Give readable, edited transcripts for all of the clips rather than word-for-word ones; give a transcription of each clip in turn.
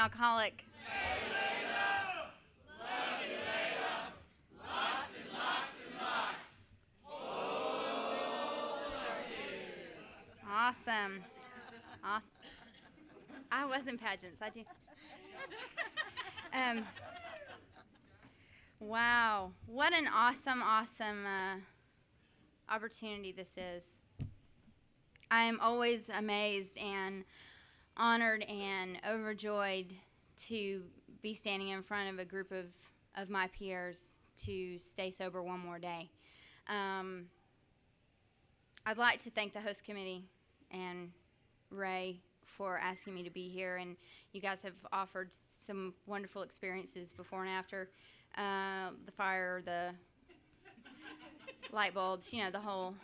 alcoholic. Hey, Layla! Love you, Layla! Lots and lots and lots. Hold our kisses. Awesome. I was in pageants. I do. Wow. What an awesome opportunity this is. I am always amazed and honored and overjoyed to be standing in front of a group of my peers to stay sober one more day. I'd like to thank the host committee and Ray for asking me to be here, and you guys have offered some wonderful experiences before and after. The fire, the light bulbs, the whole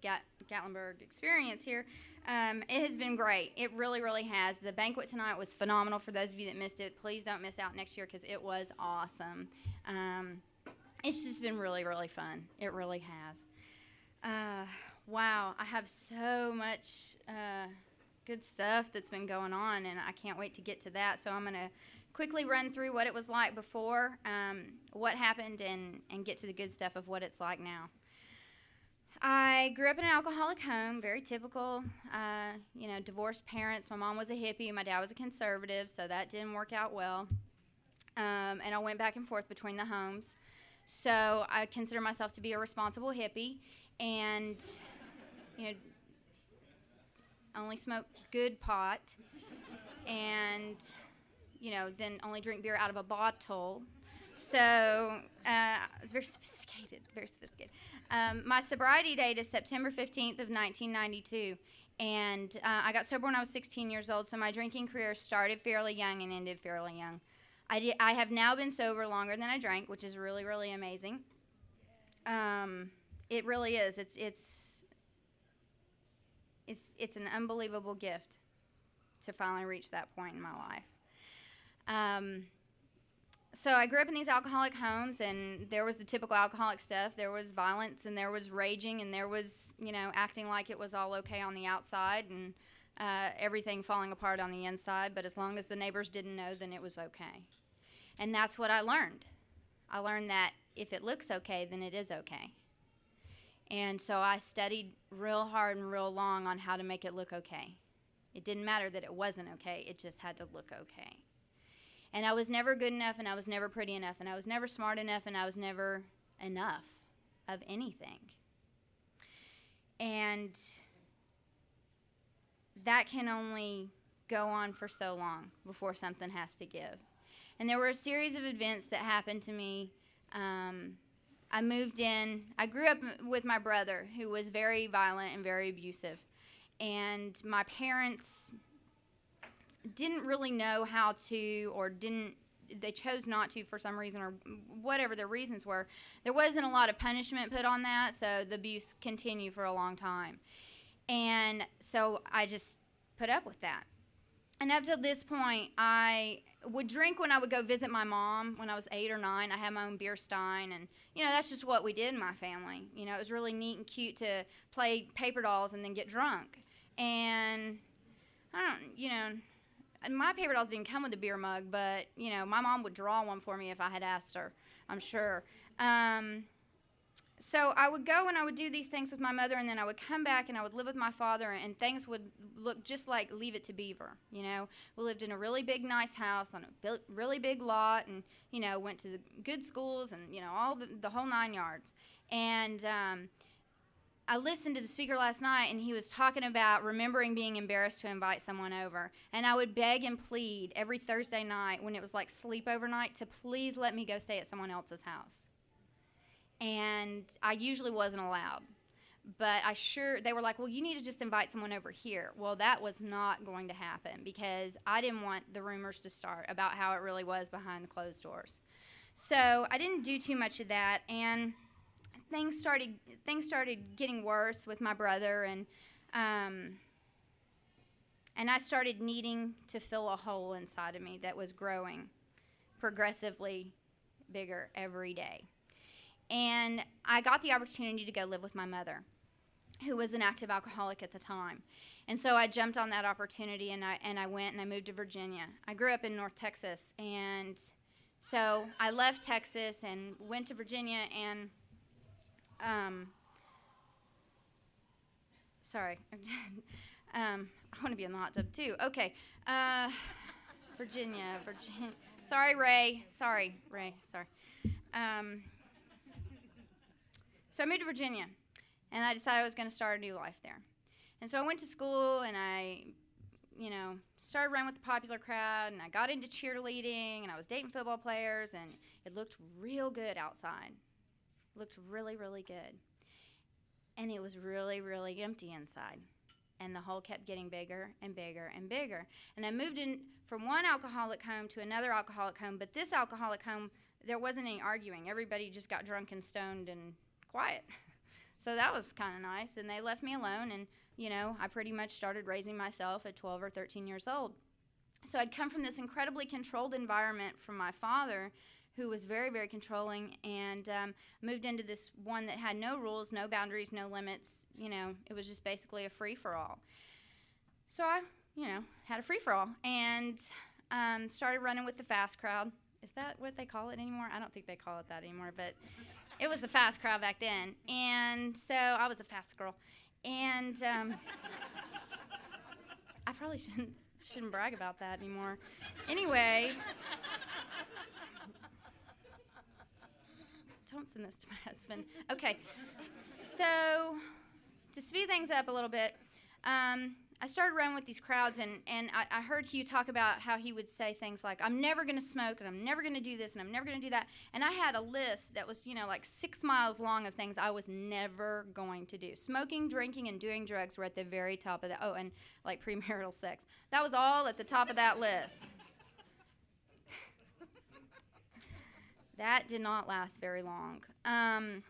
Gatlinburg experience here. It has been great. It really, really has. The banquet tonight was phenomenal. For those of you that missed it, please don't miss out next year because it was awesome. It's just been really, really fun. It really has. Wow, I have so much good stuff that's been going on, and I can't wait to get to that. So I'm going to quickly run through what it was like before, what happened, and get to the good stuff of what it's like now. I grew up in an alcoholic home, very typical, divorced parents. My mom was a hippie, my dad was a conservative, so that didn't work out well. And I went back and forth between the homes. So I consider myself to be a responsible hippie, and, only smoke good pot, and, then only drink beer out of a bottle. So it's very sophisticated, very sophisticated. My sobriety date is September 15th of 1992, and I got sober when I was 16 years old, so my drinking career started fairly young and ended fairly young. I have now been sober longer than I drank, which is really, really amazing. It really is. It's an unbelievable gift to finally reach that point in my life. So I grew up in these alcoholic homes, and there was the typical alcoholic stuff. There was violence, and there was raging, and there was, acting like it was all okay on the outside, and everything falling apart on the inside. But as long as the neighbors didn't know, then it was okay. And that's what I learned. I learned that if it looks okay, then it is okay. And so I studied real hard and real long on how to make it look okay. It didn't matter that it wasn't okay. It just had to look okay. And I was never good enough, and I was never pretty enough, and I was never smart enough, and I was never enough of anything. And that can only go on for so long before something has to give. And there were a series of events that happened to me. I moved in. I grew up with my brother, who was very violent and very abusive. And my parents didn't really know how to, or they chose not to for some reason, or whatever their reasons were. There wasn't a lot of punishment put on that, so the abuse continued for a long time. And so I just put up with that. And up to this point, I would drink when I would go visit my mom when I was 8 or 9. I had my own beer stein, and, that's just what we did in my family. It was really neat and cute to play paper dolls and then get drunk. And my paper dolls didn't come with a beer mug, but, my mom would draw one for me if I had asked her, I'm sure. So I would go and I would do these things with my mother, and then I would come back and I would live with my father, and things would look just like Leave It to Beaver. We lived in a really big, nice house on a really big lot, and, went to good schools and, all the whole 9 yards. And I listened to the speaker last night, and he was talking about remembering being embarrassed to invite someone over. And I would beg and plead every Thursday night when it was like sleepover night to please let me go stay at someone else's house. And I usually wasn't allowed. But they were like, well, you need to just invite someone over here. Well, that was not going to happen because I didn't want the rumors to start about how it really was behind the closed doors. So I didn't do too much of that, and things started getting worse with my brother, and I started needing to fill a hole inside of me that was growing progressively bigger every day. And I got the opportunity to go live with my mother. who was an active alcoholic at the time. And so I jumped on that opportunity, and I went and I moved to Virginia. I grew up in North Texas, and so I left Texas and went to Virginia, and sorry, I want to be in the hot tub too. Okay, Virginia. Sorry, Ray. Sorry. So I moved to Virginia, and I decided I was going to start a new life there. And so I went to school, and I, started running with the popular crowd, and I got into cheerleading, and I was dating football players, and it looked real good outside. It looked really, really good. And it was really, really empty inside. And the hole kept getting bigger and bigger and bigger. And I moved in from one alcoholic home to another alcoholic home, but this alcoholic home, there wasn't any arguing. Everybody just got drunk and stoned and quiet. So that was kind of nice. And they left me alone, and I pretty much started raising myself at 12 or 13 years old. So I'd come from this incredibly controlled environment from my father, who was very, very controlling, and moved into this one that had no rules, no boundaries, no limits. It was just basically a free-for-all. So I, had a free-for-all and started running with the fast crowd. Is that what they call it anymore? I don't think they call it that anymore, but it was the fast crowd back then. And so I was a fast girl. And I probably shouldn't brag about that anymore. Anyway, don't send this to my husband. Okay, so to speed things up a little bit, I started running with these crowds, and I heard Hugh talk about how he would say things like, I'm never going to smoke, and I'm never going to do this, and I'm never going to do that. And I had a list that was, like 6 miles long of things I was never going to do. Smoking, drinking, and doing drugs were at the very top of that. Oh, and like premarital sex. That was all at the top of that list. That did not last very long. I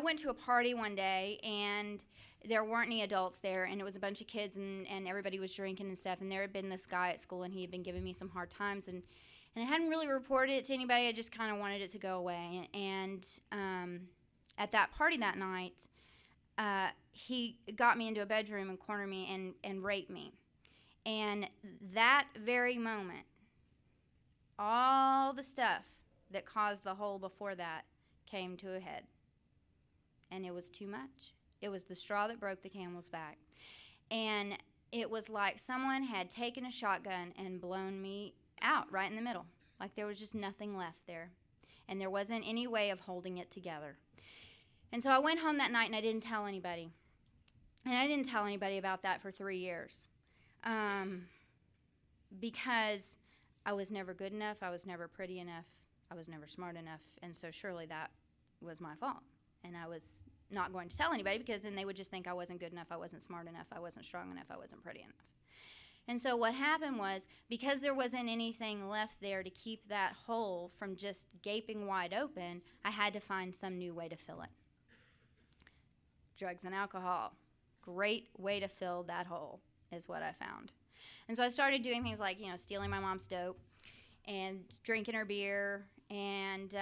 went to a party one day, and there weren't any adults there, and it was a bunch of kids, and everybody was drinking and stuff, and there had been this guy at school, and he had been giving me some hard times, and I hadn't really reported it to anybody. I just kind of wanted it to go away. And at that party that night, he got me into a bedroom and cornered me and raped me. And that very moment, all the stuff that caused the hole before that came to a head. And it was too much. It was the straw that broke the camel's back. And it was like someone had taken a shotgun and blown me out right in the middle. Like there was just nothing left there. And there wasn't any way of holding it together. And so I went home that night, and I didn't tell anybody. And I didn't tell anybody about that for 3 years. Because I was never good enough, I was never pretty enough, I was never smart enough, and so surely that was my fault. And I was not going to tell anybody, because then they would just think I wasn't good enough, I wasn't smart enough, I wasn't strong enough, I wasn't pretty enough. And so what happened was, because there wasn't anything left there to keep that hole from just gaping wide open, I had to find some new way to fill it. Drugs and alcohol. Great way to fill that hole is what I found. And so I started doing things like, stealing my mom's dope and drinking her beer. And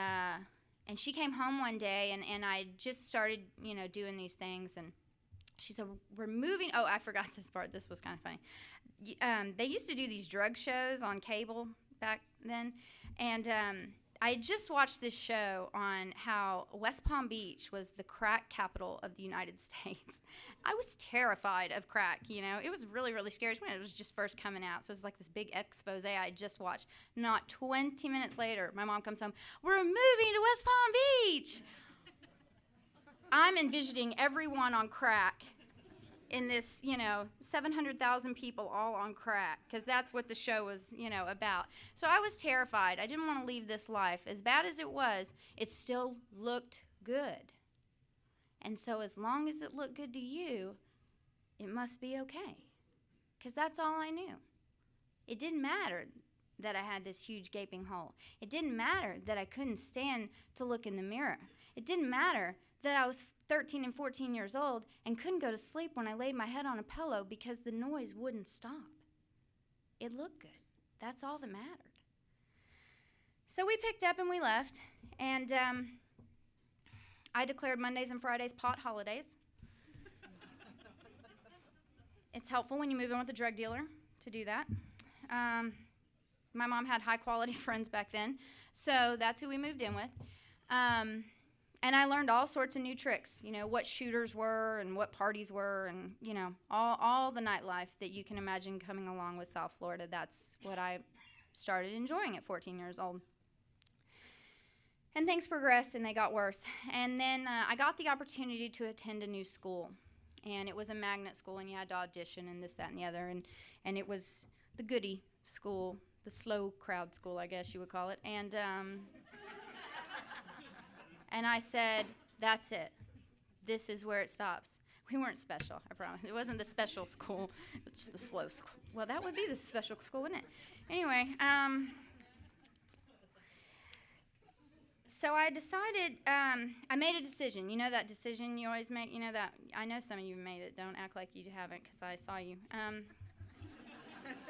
she came home one day, and I just started, doing these things. And she said, we're moving. Oh, I forgot this part. This was kind of funny. They used to do these drug shows on cable back then. And I had just watched this show on how West Palm Beach was the crack capital of the United States. I was terrified of crack, It was really, really scary when it was just first coming out. So it was like this big expose I had just watched. Not 20 minutes later, my mom comes home, we're moving to West Palm Beach. I'm envisioning everyone on crack in this, 700,000 people all on crack, because that's what the show was, about. So I was terrified. I didn't want to leave this life. As bad as it was, it still looked good. And so as long as it looked good to you, it must be okay, because that's all I knew. It didn't matter that I had this huge gaping hole. It didn't matter that I couldn't stand to look in the mirror. It didn't matter that I was 13 and 14 years old and couldn't go to sleep when I laid my head on a pillow because the noise wouldn't stop. It looked good. That's all that mattered. So we picked up and we left, and I declared Mondays and Fridays pot holidays. It's helpful when you move in with a drug dealer to do that. My mom had high-quality friends back then, so that's who we moved in with. And I learned all sorts of new tricks, what shooters were and what parties were and, all the nightlife that you can imagine coming along with South Florida. That's what I started enjoying at 14 years old. And things progressed and they got worse. And then I got the opportunity to attend a new school. And it was a magnet school, and you had to audition and this, that, and the other. And it was the goody school, the slow crowd school, I guess you would call it. And and I said, that's it. This is where it stops. We weren't special, I promise. It wasn't the special school. It was just the slow school. Well, that would be the special school, wouldn't it? Anyway, so I decided, I made a decision. You know that decision you always make? That, I know some of you made it. Don't act like you haven't, because I saw you.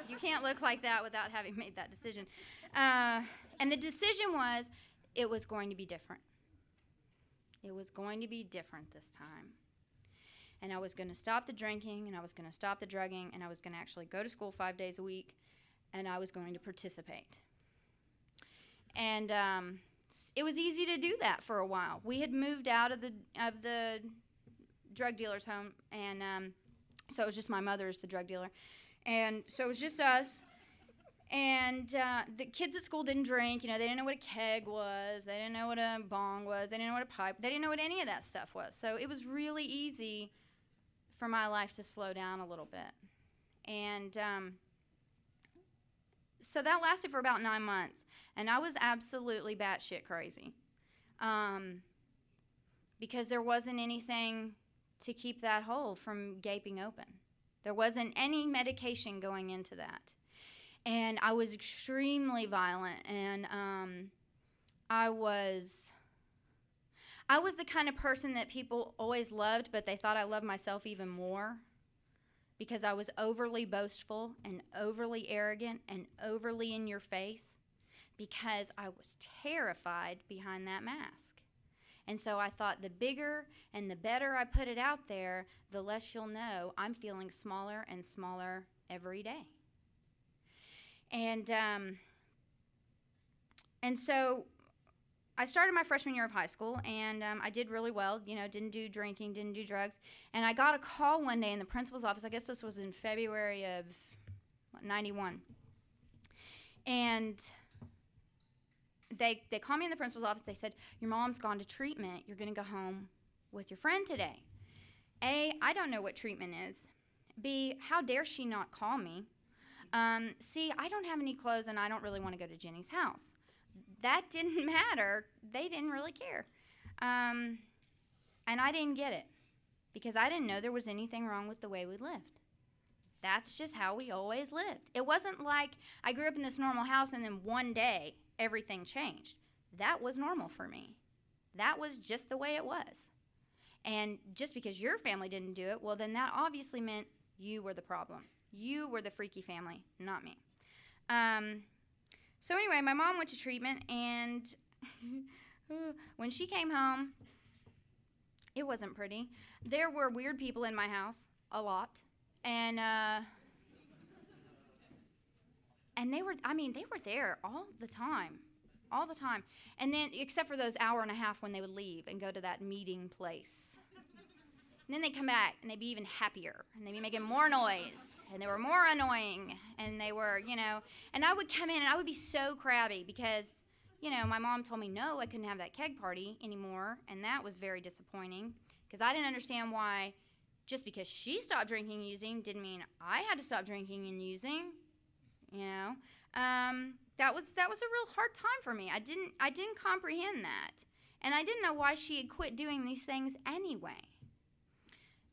You can't look like that without having made that decision. And the decision was, it was going to be different. It was going to be different this time. And I was going to stop the drinking, and I was going to stop the drugging, and I was going to actually go to school 5 days a week, and I was going to participate. And it was easy to do that for a while. We had moved out of the drug dealer's home, and so it was just my mother as the drug dealer. And so it was just us. And the kids at school didn't drink. They didn't know what a keg was. They didn't know what a bong was. They didn't know what a pipe. They didn't know what any of that stuff was. So it was really easy for my life to slow down a little bit. And so that lasted for about 9 months. And I was absolutely batshit crazy. Because there wasn't anything to keep that hole from gaping open. There wasn't any medication going into that. And I was extremely violent, and I was the kind of person that people always loved, but they thought I loved myself even more, because I was overly boastful and overly arrogant and overly in your face, because I was terrified behind that mask. And so I thought the bigger and the better I put it out there, the less you'll know I'm feeling smaller and smaller every day. And so I started my freshman year of high school, and I did really well, didn't do drinking, didn't do drugs. And I got a call one day in the principal's office. I guess this was in February of 91. And they called me in the principal's office. They said, your mom's gone to treatment. You're going to go home with your friend today. A, I don't know what treatment is. B, how dare she not call me? C, I don't have any clothes, and I don't really want to go to Jenny's house. That didn't matter. They didn't really care. And I didn't get it, because I didn't know there was anything wrong with the way we lived. That's just how we always lived. It wasn't like I grew up in this normal house and then one day everything changed. That was normal for me. That was just the way it was. And just because your family didn't do it, well, then that obviously meant you were the problem. You were the freaky family, not me. So anyway, my mom went to treatment, and when she came home, it wasn't pretty. There were weird people in my house, a lot, and they were there all the time. And then, except for those hour and a half when they would leave and go to that meeting place. And then they'd come back, and they'd be even happier, and they'd be making more noise, and they were more annoying, and they were, and I would come in, and I would be so crabby because, my mom told me, no, I couldn't have that keg party anymore, and that was very disappointing, because I didn't understand why just because she stopped drinking and using didn't mean I had to stop drinking and using, That was a real hard time for me. I didn't comprehend that, and I didn't know why she had quit doing these things anyway.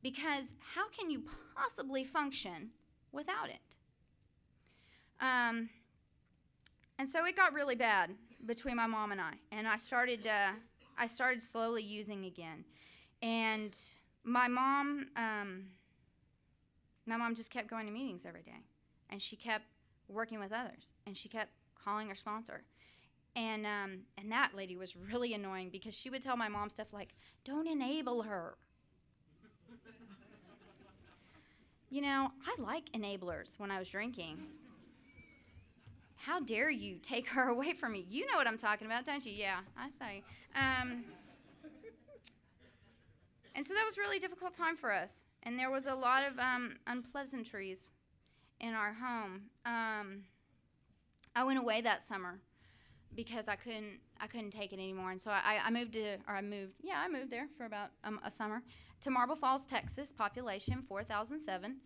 Because how can you possibly function without it? And so it got really bad between my mom and I started slowly using again. And my mom just kept going to meetings every day, and she kept working with others, and she kept calling her sponsor. And that lady was really annoying because she would tell my mom stuff like, don't enable her. You know, I like enablers when I was drinking. How dare you take her away from me? You know what I'm talking about, don't you? Yeah, I say. And so that was a really difficult time for us. And there was a lot of unpleasantries in our home. I went away that summer because I couldn't take it anymore. And so I moved there for about a summer to Marble Falls, Texas, population 4,007.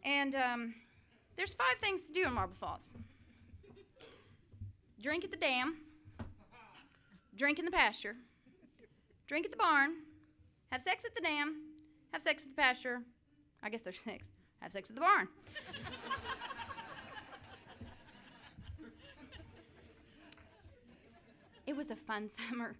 And there's 5 things to do in Marble Falls. Drink at the dam, drink in the pasture, drink at the barn, have sex at the dam, have sex at the pasture. I guess there's 6. Have sex at the barn. It was a fun summer.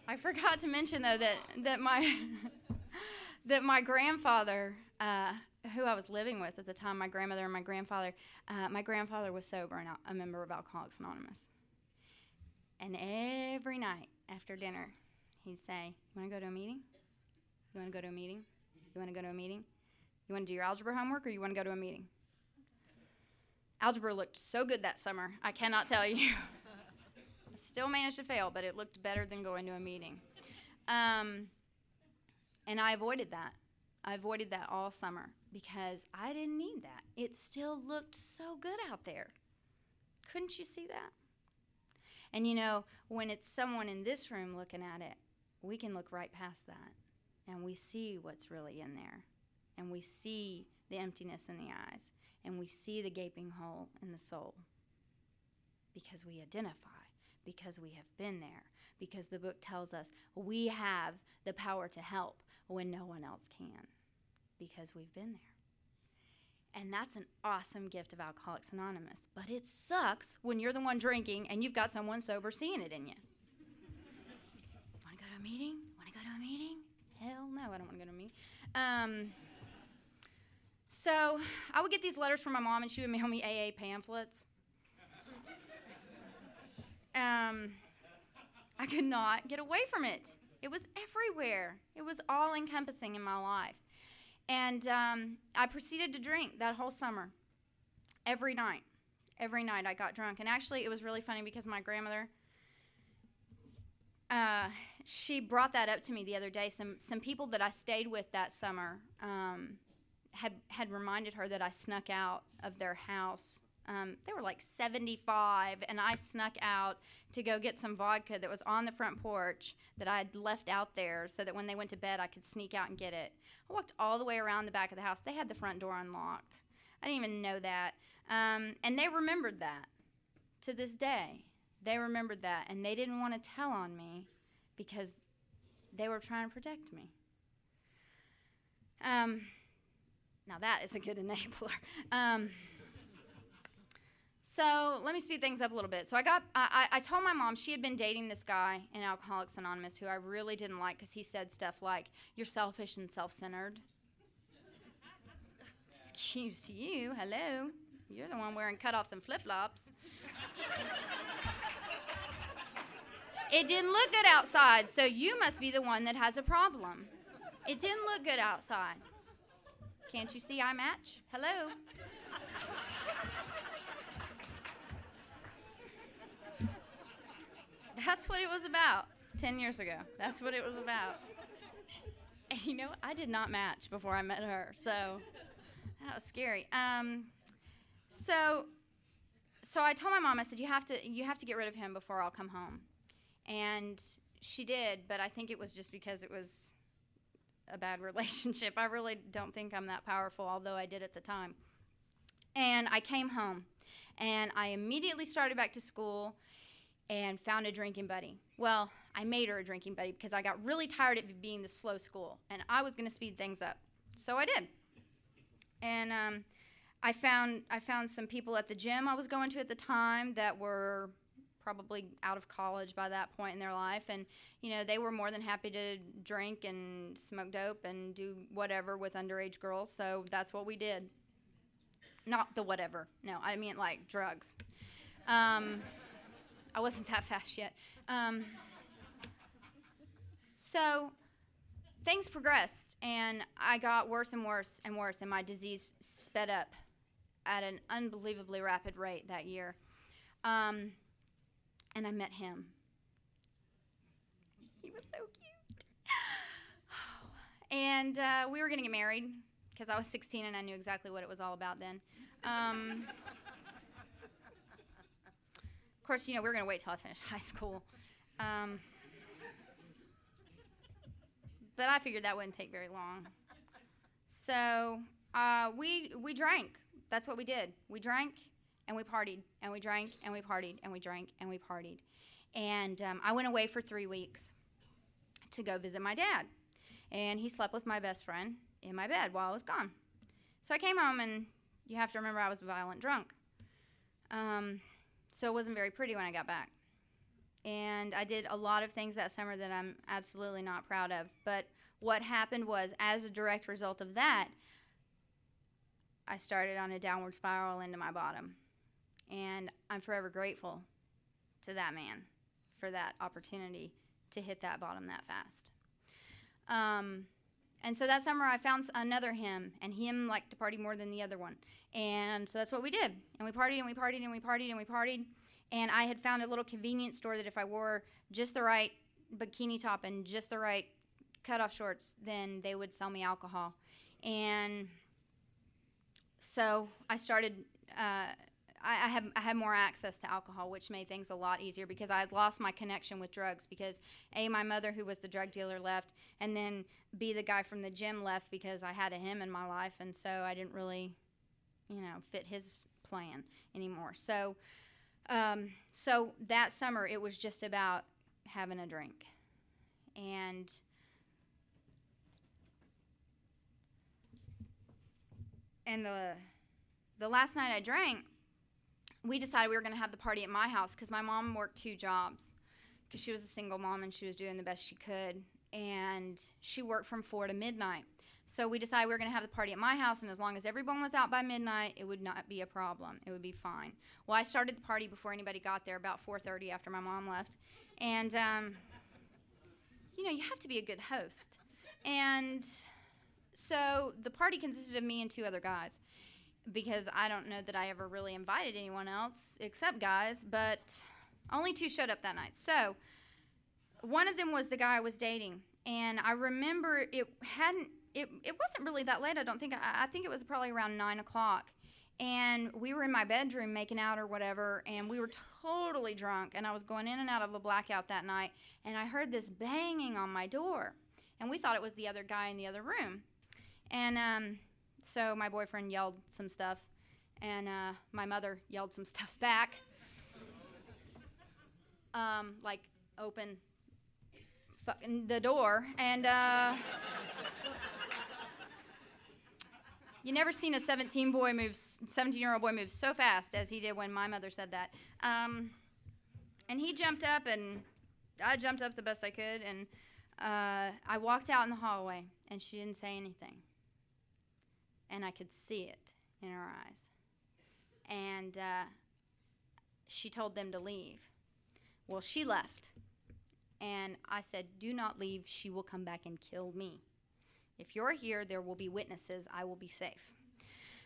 I forgot to mention, though, that my grandfather, who I was living with at the time, my grandmother and my grandfather was sober and a member of Alcoholics Anonymous. And every night after dinner, he'd say, you want to go to a meeting? You want to go to a meeting? You want to go to a meeting? You want to do your algebra homework, or you want to go to a meeting? Algebra looked so good that summer, I cannot tell you. I still managed to fail, but it looked better than going to a meeting. And I avoided that. I avoided that all summer because I didn't need that. It still looked so good out there. Couldn't you see that? And you know, when it's someone in this room looking at it, we can look right past that. And we see what's really in there. And we see the emptiness in the eyes. And we see the gaping hole in the soul. Because we identify. Because we have been there. Because the book tells us we have the power to help when no one else can. Because we've been there. And that's an awesome gift of Alcoholics Anonymous. But it sucks when you're the one drinking and you've got someone sober seeing it in you. Want to go to a meeting? Want to go to a meeting? Hell no, I don't want to go to a meeting. So I would get these letters from my mom, and she would mail me AA pamphlets. I could not get away from it. It was everywhere. It was all-encompassing in my life. And I proceeded to drink that whole summer. Every night. Every night I got drunk. And actually, it was really funny because my grandmother, she brought that up to me the other day. Some people that I stayed with that summer had reminded her that I snuck out of their house. They were like 75, and I snuck out to go get some vodka that was on the front porch that I had left out there so that when they went to bed, I could sneak out and get it. I walked all the way around the back of the house. They had the front door unlocked. I didn't even know that. And they remembered that to this day. They remembered that, and they didn't want to tell on me because they were trying to protect me. Now that is a good enabler. So let me speed things up a little bit. So I told my mom she had been dating this guy in Alcoholics Anonymous who I really didn't like because he said stuff like, you're selfish and self-centered. Excuse you, hello. You're the one wearing cutoffs and flip-flops. It didn't look good outside, so you must be the one that has a problem. It didn't look good outside. Can't you see I match? Hello. That's what it was about 10 years ago. That's what it was about. And you know, I did not match before I met her, so that was scary. So I told my mom, I said, you have to get rid of him before I'll come home. And she did, but I think it was just because it was a bad relationship. I really don't think I'm that powerful, although I did at the time. And I came home, and I immediately started back to school and found a drinking buddy. Well, I made her a drinking buddy because I got really tired of it being the slow school, and I was going to speed things up. So I did. And I found some people at the gym I was going to at the time that were probably out of college by that point in their life. And, they were more than happy to drink and smoke dope and do whatever with underage girls. So that's what we did. Not the whatever. No, I mean like drugs. I wasn't that fast yet. So things progressed, and I got worse and worse and worse, and my disease sped up at an unbelievably rapid rate that year. And I met him. He was so cute. And we were going to get married because I was 16 and I knew exactly what it was all about then. Of course, we were going to wait till I finished high school. But I figured that wouldn't take very long. So we drank. That's what we did. We drank and we partied, and we drank and we partied, and we drank and we partied. And I went away for 3 weeks to go visit my dad. And he slept with my best friend in my bed while I was gone. So I came home, and you have to remember I was violent drunk. So it wasn't very pretty when I got back. And I did a lot of things that summer that I'm absolutely not proud of. But what happened was, as a direct result of that, I started on a downward spiral into my bottom. And I'm forever grateful to that man for that opportunity to hit that bottom that fast. And so that summer I found another him, and him liked to party more than the other one. And so that's what we did. And we partied and we partied and we partied and we partied. And I had found a little convenience store that if I wore just the right bikini top and just the right cutoff shorts, then they would sell me alcohol. And so I started, I had more access to alcohol, which made things a lot easier because I had lost my connection with drugs because, A, my mother, who was the drug dealer, left, and then, B, the guy from the gym left because I had a him in my life, and so I didn't really, fit his plan anymore. So that summer, it was just about having a drink. And the last night I drank, we decided we were going to have the party at my house because my mom worked 2 jobs because she was a single mom and she was doing the best she could. And she worked from 4 to midnight. So we decided we were going to have the party at my house, and as long as everyone was out by midnight, it would not be a problem. It would be fine. Well, I started the party before anybody got there, about 4:30 after my mom left. And, you have to be a good host. And so the party consisted of me and 2 other guys because I don't know that I ever really invited anyone else except guys, but only 2 showed up that night. So one of them was the guy I was dating, and I remember it wasn't really that late, I don't think. I think it was probably around 9 o'clock, and we were in my bedroom making out or whatever, and we were totally drunk, and I was going in and out of a blackout that night, and I heard this banging on my door, and we thought it was the other guy in the other room. And so my boyfriend yelled some stuff, and my mother yelled some stuff back, like, open fucking the door, and you never seen a 17-year-old boy move so fast as he did when my mother said that. And he jumped up, and I jumped up the best I could, and I walked out in the hallway, and she didn't say anything. And I could see it in her eyes. And she told them to leave. Well, she left. And I said, "Do not leave. She will come back and kill me. If you're here, there will be witnesses. I will be safe."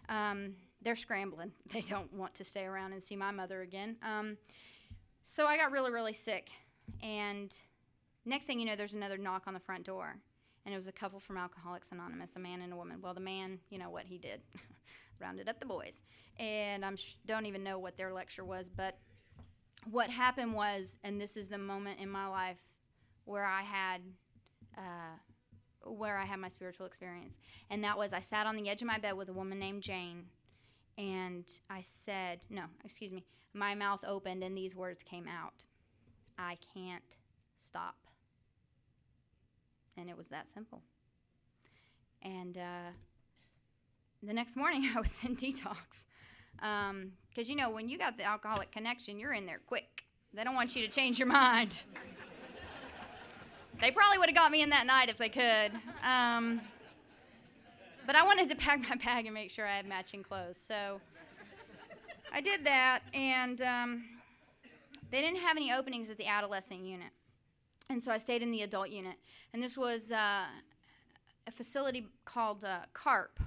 They're scrambling. They don't want to stay around and see my mother again. So I got really, really sick. And next thing you know, there's another knock on the front door. And it was a couple from Alcoholics Anonymous, a man and a woman. Well, the man, you know what he did. Rounded up the boys. And I don't even know what their lecture was. But what happened was, and this is the moment in my life where I had my spiritual experience. And that was, I sat on the edge of my bed with a woman named Jane, and I said, my mouth opened and these words came out: "I can't stop." And it was that simple. And the next morning I was in detox. Because, when you got the alcoholic connection, you're in there quick. They don't want you to change your mind. They probably would have got me in that night if they could. But I wanted to pack my bag and make sure I had matching clothes. So I did that, and they didn't have any openings at the adolescent unit. And so I stayed in the adult unit. And this was a facility called CARP.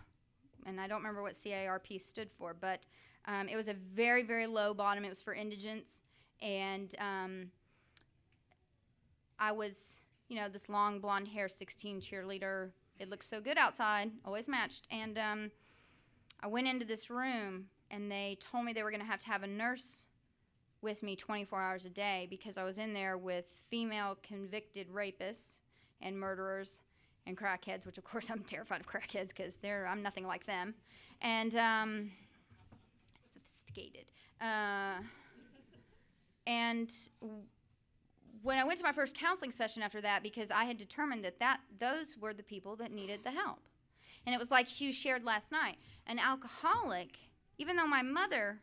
And I don't remember what CARP stood for, but it was a very, very low bottom. It was for indigents. And I was, this long blonde hair 16 cheerleader. It looked so good outside, always matched. And I went into this room, and they told me they were going to have a nurse with me 24 hours a day because I was in there with female convicted rapists and murderers and crackheads, which, of course, I'm terrified of crackheads because I'm nothing like them. And sophisticated. And when I went to my first counseling session after that, because I had determined that those were the people that needed the help. And it was like Hugh shared last night. An alcoholic, even though my mother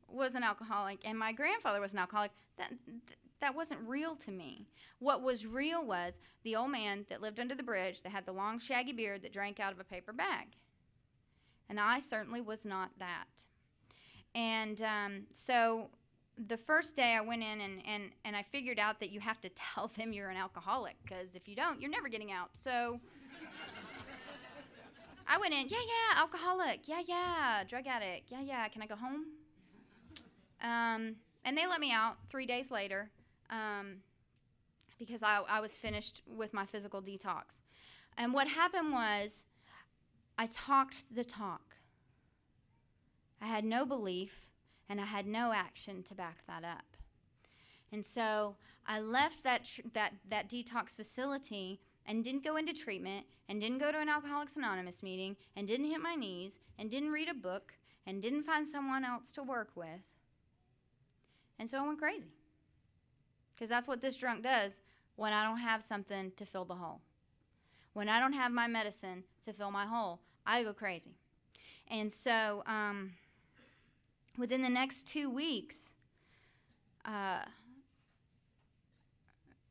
was an alcoholic and my grandfather was an alcoholic, that wasn't real to me. What was real was the old man that lived under the bridge, that had the long shaggy beard, that drank out of a paper bag. And I certainly was not that. And so the first day I went in and I figured out that you have to tell them you're an alcoholic, because if you don't, you're never getting out. So I went in, yeah, alcoholic, yeah, drug addict, yeah, can I go home? And they let me out 3 days later because I was finished with my physical detox. And what happened was I talked the talk. I had no belief, and I had no action to back that up. And so I left that detox facility and didn't go into treatment and didn't go to an Alcoholics Anonymous meeting and didn't hit my knees and didn't read a book and didn't find someone else to work with. And so I went crazy. Because that's what this drunk does when I don't have something to fill the hole. When I don't have my medicine to fill my hole, I go crazy. And so within the next 2 weeks,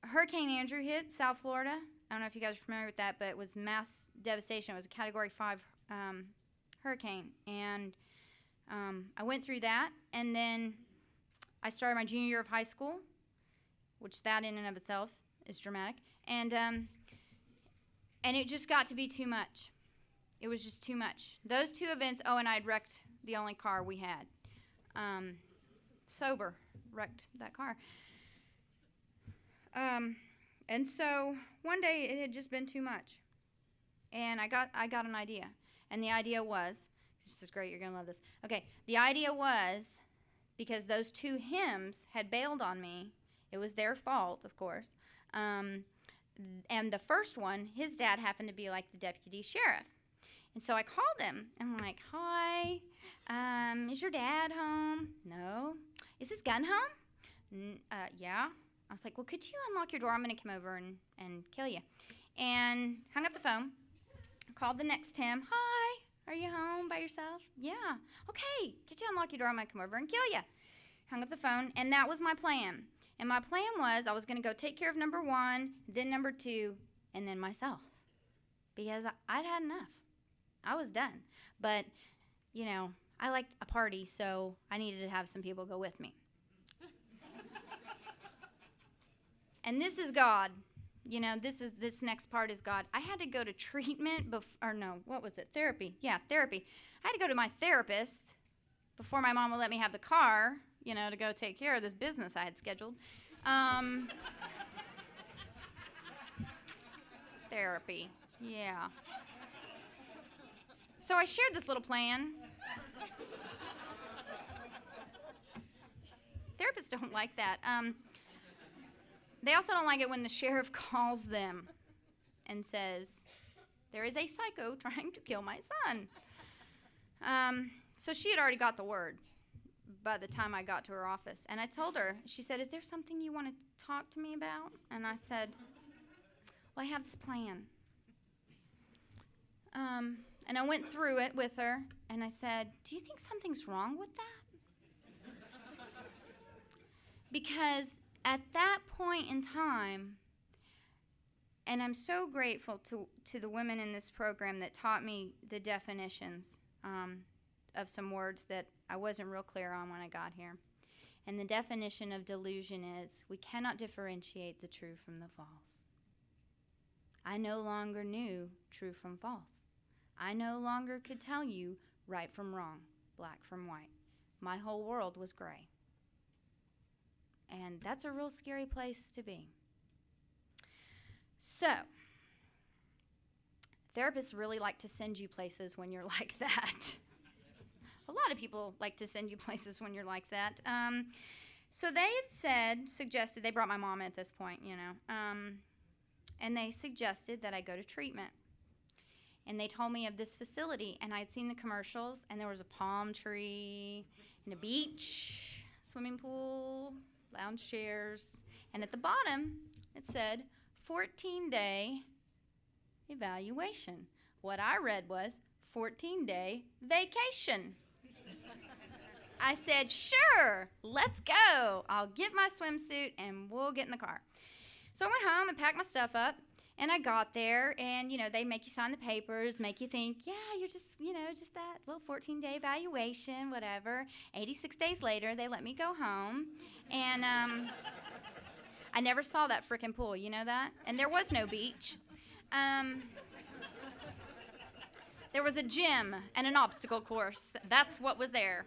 Hurricane Andrew hit South Florida. I don't know if you guys are familiar with that, but it was mass devastation. It was a Category 5 hurricane. And I went through that, and then I started my junior year of high school, which that in and of itself is dramatic. And it just got to be too much. It was just too much. Those two events, and I'd wrecked the only car we had. Sober, wrecked that car. And so one day it had just been too much. And I got an idea. And the idea was, this is great, you're going to love this. Okay, the idea was, because those two hymns had bailed on me, it was their fault, of course. And the first one, his dad happened to be like the deputy sheriff. And so I called him, and I'm like, hi, is your dad home? No. Is his gun home? Yeah. I was like, well, could you unlock your door? I'm going to come over and kill you. And hung up the phone, called the next him. Hi, are you home by yourself? Yeah. Okay, could you unlock your door? I'm going to come over and kill you. Hung up the phone, and that was my plan. And my plan was I was going to go take care of number one, then number two, and then myself. Because I'd had enough. I was done. But, I liked a party, so I needed to have some people go with me. And this is God. This next part is God. I had to go to treatment therapy. Yeah, therapy. I had to go to my therapist before my mom would let me have the car, to go take care of this business I had scheduled. Therapy, yeah. So I shared this little plan. Therapists don't like that. They also don't like it when the sheriff calls them and says, there is a psycho trying to kill my son. So she had already got the word by the time I got to her office. And I told her, she said, is there something you want to talk to me about? And I said, well, I have this plan. And I went through it with her, and I said, do you think something's wrong with that? Because at that point in time, and I'm so grateful to the women in this program that taught me the definitions of some words that I wasn't real clear on when I got here. And the definition of delusion is we cannot differentiate the true from the false. I no longer knew true from false. I no longer could tell you right from wrong, black from white. My whole world was gray. And that's a real scary place to be. So, therapists really like to send you places when you're like that. A lot of people like to send you places when you're like that. So they had suggested, they brought my mom at this point, and they suggested that I go to treatment. And they told me of this facility, and I'd seen the commercials, and there was a palm tree and a beach, swimming pool, lounge chairs, and at the bottom it said 14-day evaluation. What I read was 14-day vacation. I said, sure, let's go. I'll get my swimsuit and we'll get in the car. So I went home and packed my stuff up, and I got there, and, they make you sign the papers, make you think, yeah, you're just, just that little 14-day evaluation, whatever. 86 days later, they let me go home, and I never saw that frickin' pool, you know that? And there was no beach. There was a gym and an obstacle course. That's what was there.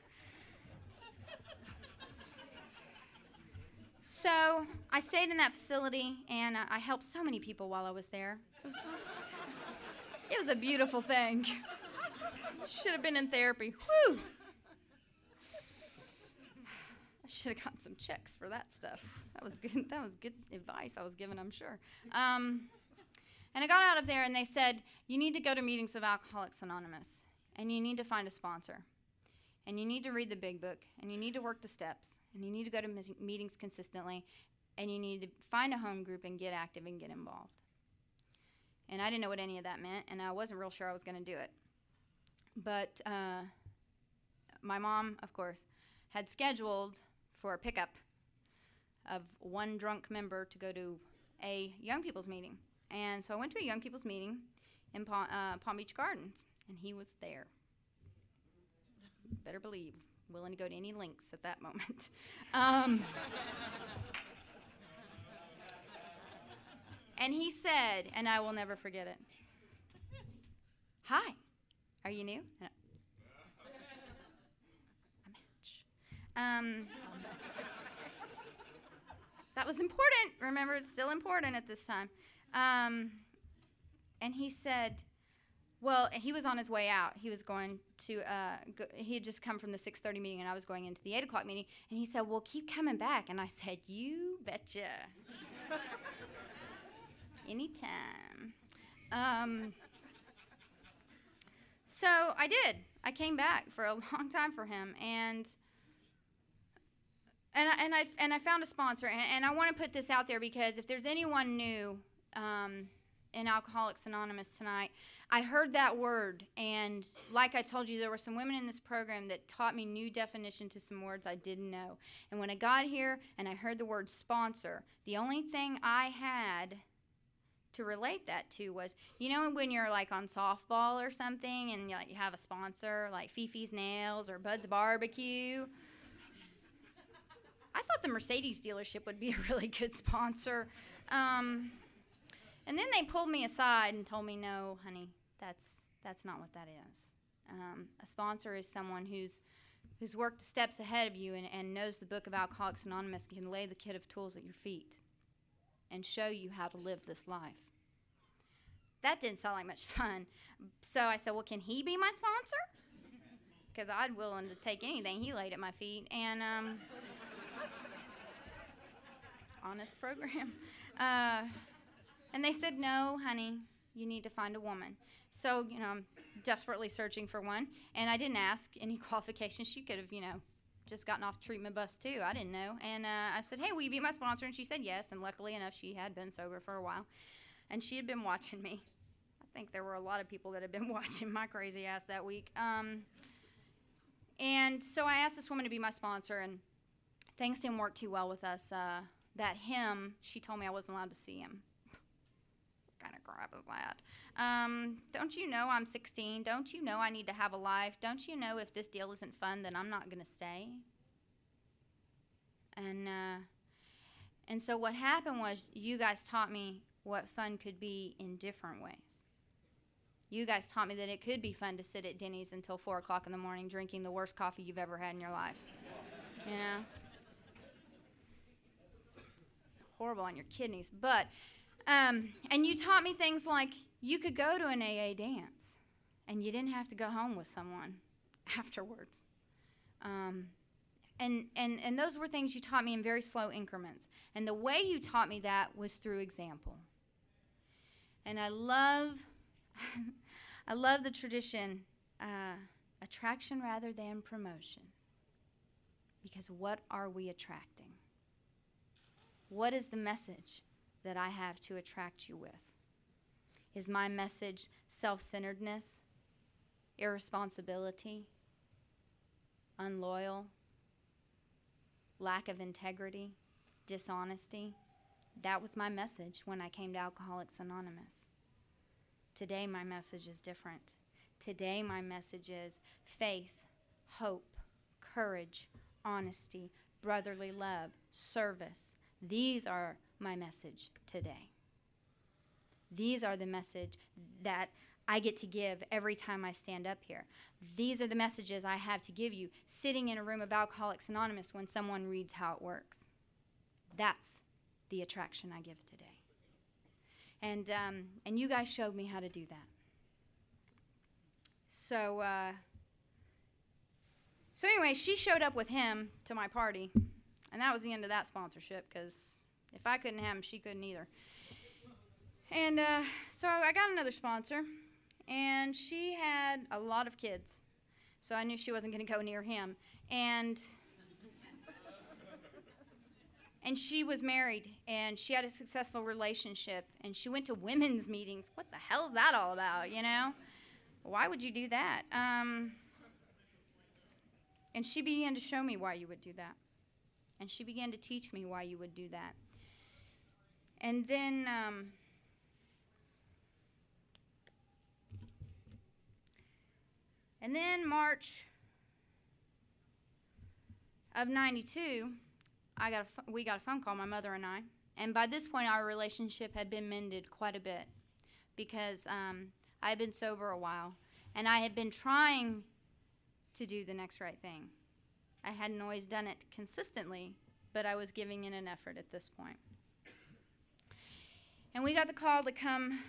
So I stayed in that facility, and I helped so many people while I was there. It was a beautiful thing. Should have been in therapy. Whew. I should have gotten some checks for that stuff. That was good. That was good advice I was given, I'm sure. And I got out of there, and they said, you need to go to meetings of Alcoholics Anonymous, and you need to find a sponsor, and you need to read the big book, and you need to work the steps, and you need to go to meetings consistently, and you need to find a home group and get active and get involved. And I didn't know what any of that meant, and I wasn't real sure I was going to do it. But my mom, of course, had scheduled for a pickup of one drunk member to go to a young people's meeting. And so I went to a young people's meeting in Palm Beach Gardens, and he was there. Better believe, willing to go to any lengths at that moment. And he said, and I will never forget it, hi, are you new? No. A match. That was important. Remember, it's still important at this time. And he said, well, he was on his way out. He was going to, he had just come from the 6:30 meeting, and I was going into the 8 o'clock meeting. And he said, well, keep coming back. And I said, you betcha. Anytime. So I did. I came back for a long time for him. And I found a sponsor, and I want to put this out there because if there's anyone new in Alcoholics Anonymous tonight, I heard that word, and like I told you, there were some women in this program that taught me new definition to some words I didn't know. And when I got here and I heard the word sponsor, the only thing I had to relate that to was, when you're like on softball or something and you have a sponsor like Fifi's Nails or Bud's Barbecue. I thought the Mercedes dealership would be a really good sponsor. And then they pulled me aside and told me, no, honey, that's not what that is. A sponsor is someone who's worked the steps ahead of you and knows the book of Alcoholics Anonymous, can lay the kit of tools at your feet and show you how to live this life. That didn't sound like much fun. So I said, well, can he be my sponsor? Because I'd willing to take anything he laid at my feet. And honest program. And they said, no, honey, you need to find a woman. So, I'm desperately searching for one. And I didn't ask any qualifications. She could have, just gotten off the treatment bus, too. I didn't know. And I said, hey, will you be my sponsor? And she said yes. And luckily enough, she had been sober for a while. And she had been watching me. I think there were a lot of people that had been watching my crazy ass that week. And so I asked this woman to be my sponsor, and things didn't work too well with us. That hymn, she told me I wasn't allowed to see him. What kind of crap is that? Don't you know I'm 16? Don't you know I need to have a life? Don't you know if this deal isn't fun, then I'm not going to stay? And so what happened was you guys taught me what fun could be in different ways. You guys taught me that it could be fun to sit at Denny's until 4 o'clock in the morning drinking the worst coffee you've ever had in your life. You know? Horrible on your kidneys. But, and you taught me things like you could go to an AA dance and you didn't have to go home with someone afterwards. And those were things you taught me in very slow increments. And the way you taught me that was through example. And I love the tradition, attraction rather than promotion. Because what are we attracting? What is the message that I have to attract you with? Is my message self-centeredness, irresponsibility, unloyal, lack of integrity, dishonesty? That was my message when I came to Alcoholics Anonymous. Today my message is different. Today my message is faith, hope, courage, honesty, brotherly love, service. These are my message today. These are the message that I get to give every time I stand up here. These are the messages I have to give you sitting in a room of Alcoholics Anonymous when someone reads how it works. That's the attraction I give today. And you guys showed me how to do that. So anyway, she showed up with him to my party, and that was the end of that sponsorship, because if I couldn't have him, she couldn't either. And so I got another sponsor, and she had a lot of kids, so I knew she wasn't going to go near him. And she was married, and she had a successful relationship, and she went to women's meetings. What the hell is that all about, you know? Why would you do that? And she began to show me why you would do that. And she began to teach me why you would do that. And then March of 92, we got a phone call, my mother and I. And by this point, our relationship had been mended quite a bit because I had been sober a while. And I had been trying to do the next right thing. I hadn't always done it consistently, but I was giving it an effort at this point. And we got the call to come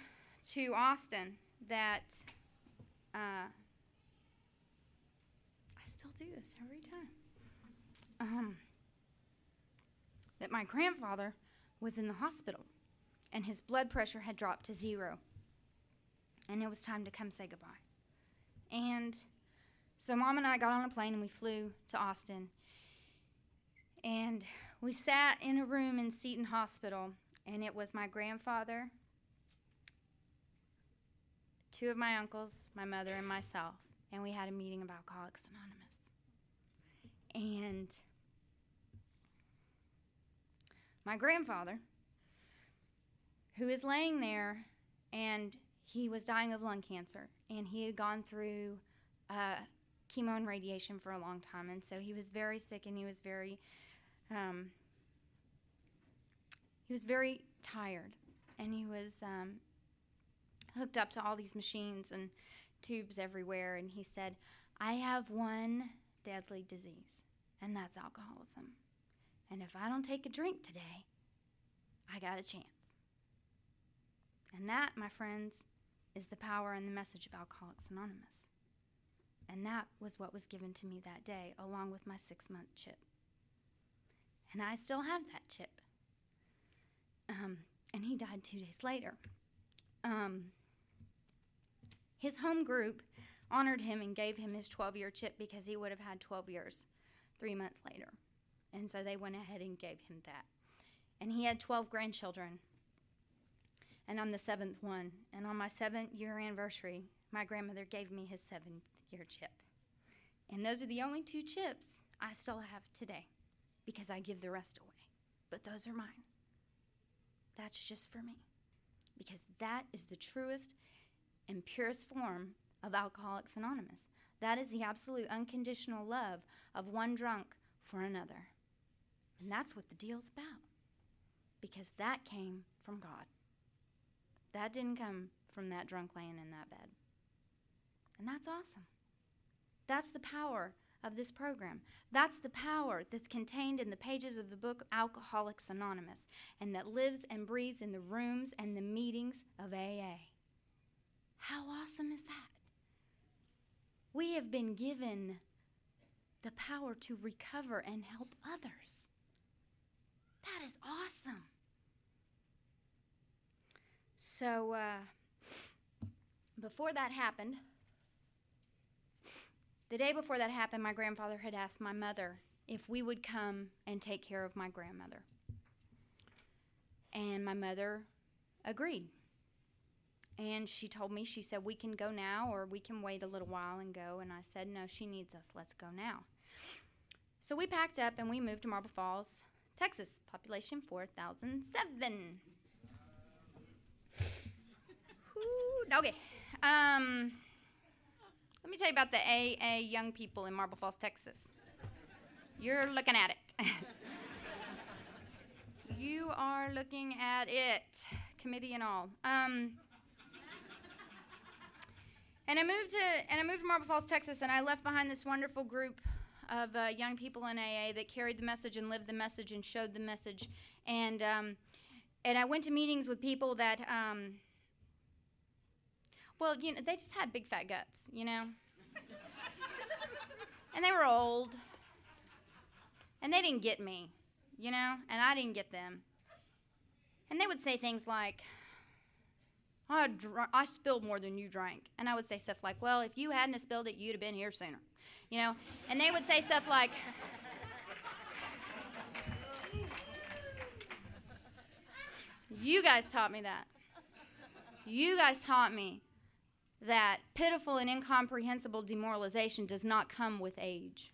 to Austin that I still do this every time. That my grandfather was in the hospital and his blood pressure had dropped to 0. And it was time to come say goodbye. And so Mom and I got on a plane and we flew to Austin. And we sat in a room in Seton Hospital, and it was my grandfather, 2 of my uncles, my mother, and myself. And we had a meeting of Alcoholics Anonymous. And my grandfather, who is laying there, and he was dying of lung cancer, and he had gone through chemo and radiation for a long time, and so he was very sick, and he was very tired, and he was hooked up to all these machines and tubes everywhere, and he said, I have one deadly disease, and that's alcoholism, and if I don't take a drink today, I got a chance. And that, my friends, is the power and the message of Alcoholics Anonymous. And that was what was given to me that day, along with my 6-month chip. And I still have that chip. And he died 2 days later. His home group honored him and gave him his 12-year chip because he would have had 12 years 3 months later. And so they went ahead and gave him that. And he had 12 grandchildren. And I'm the 7th one. And on my 7th-year anniversary, my grandmother gave me his 7th-year chip. And those are the only 2 chips I still have today. because I give the rest away. But those are mine. That's just for me. Because that is the truest and purest form of Alcoholics Anonymous. That is the absolute unconditional love of one drunk for another. And that's what the deal's about. Because that came from God. That didn't come from that drunk laying in that bed. And that's awesome. That's the power of this program. That's the power that's contained in the pages of the book Alcoholics Anonymous, and that lives and breathes in the rooms and the meetings of AA. How awesome is that? We have been given the power to recover and help others. That is awesome. So, before that happened, the day before that happened, my grandfather had asked my mother if we would come and take care of my grandmother. And my mother agreed. And she told me, she said, we can go now or we can wait a little while and go. And I said, no, she needs us. Let's go now. So we packed up and we moved to Marble Falls, Texas, population 4,007. Okay. Let me tell you about the AA young people in Marble Falls, Texas. You're looking at it. You are looking at it, committee and all. And I moved to Marble Falls, Texas, and I left behind this wonderful group of young people in AA that carried the message and lived the message and showed the message. And I went to meetings with people that, well, you know, they just had big fat guts, you know. And they were old. And they didn't get me, you know, and I didn't get them. And they would say things like, I spilled more than you drank. And I would say stuff like, well, if you hadn't have spilled it, you'd have been here sooner. You know? And they would say stuff like, you guys taught me that. You guys taught me that pitiful and incomprehensible demoralization does not come with age,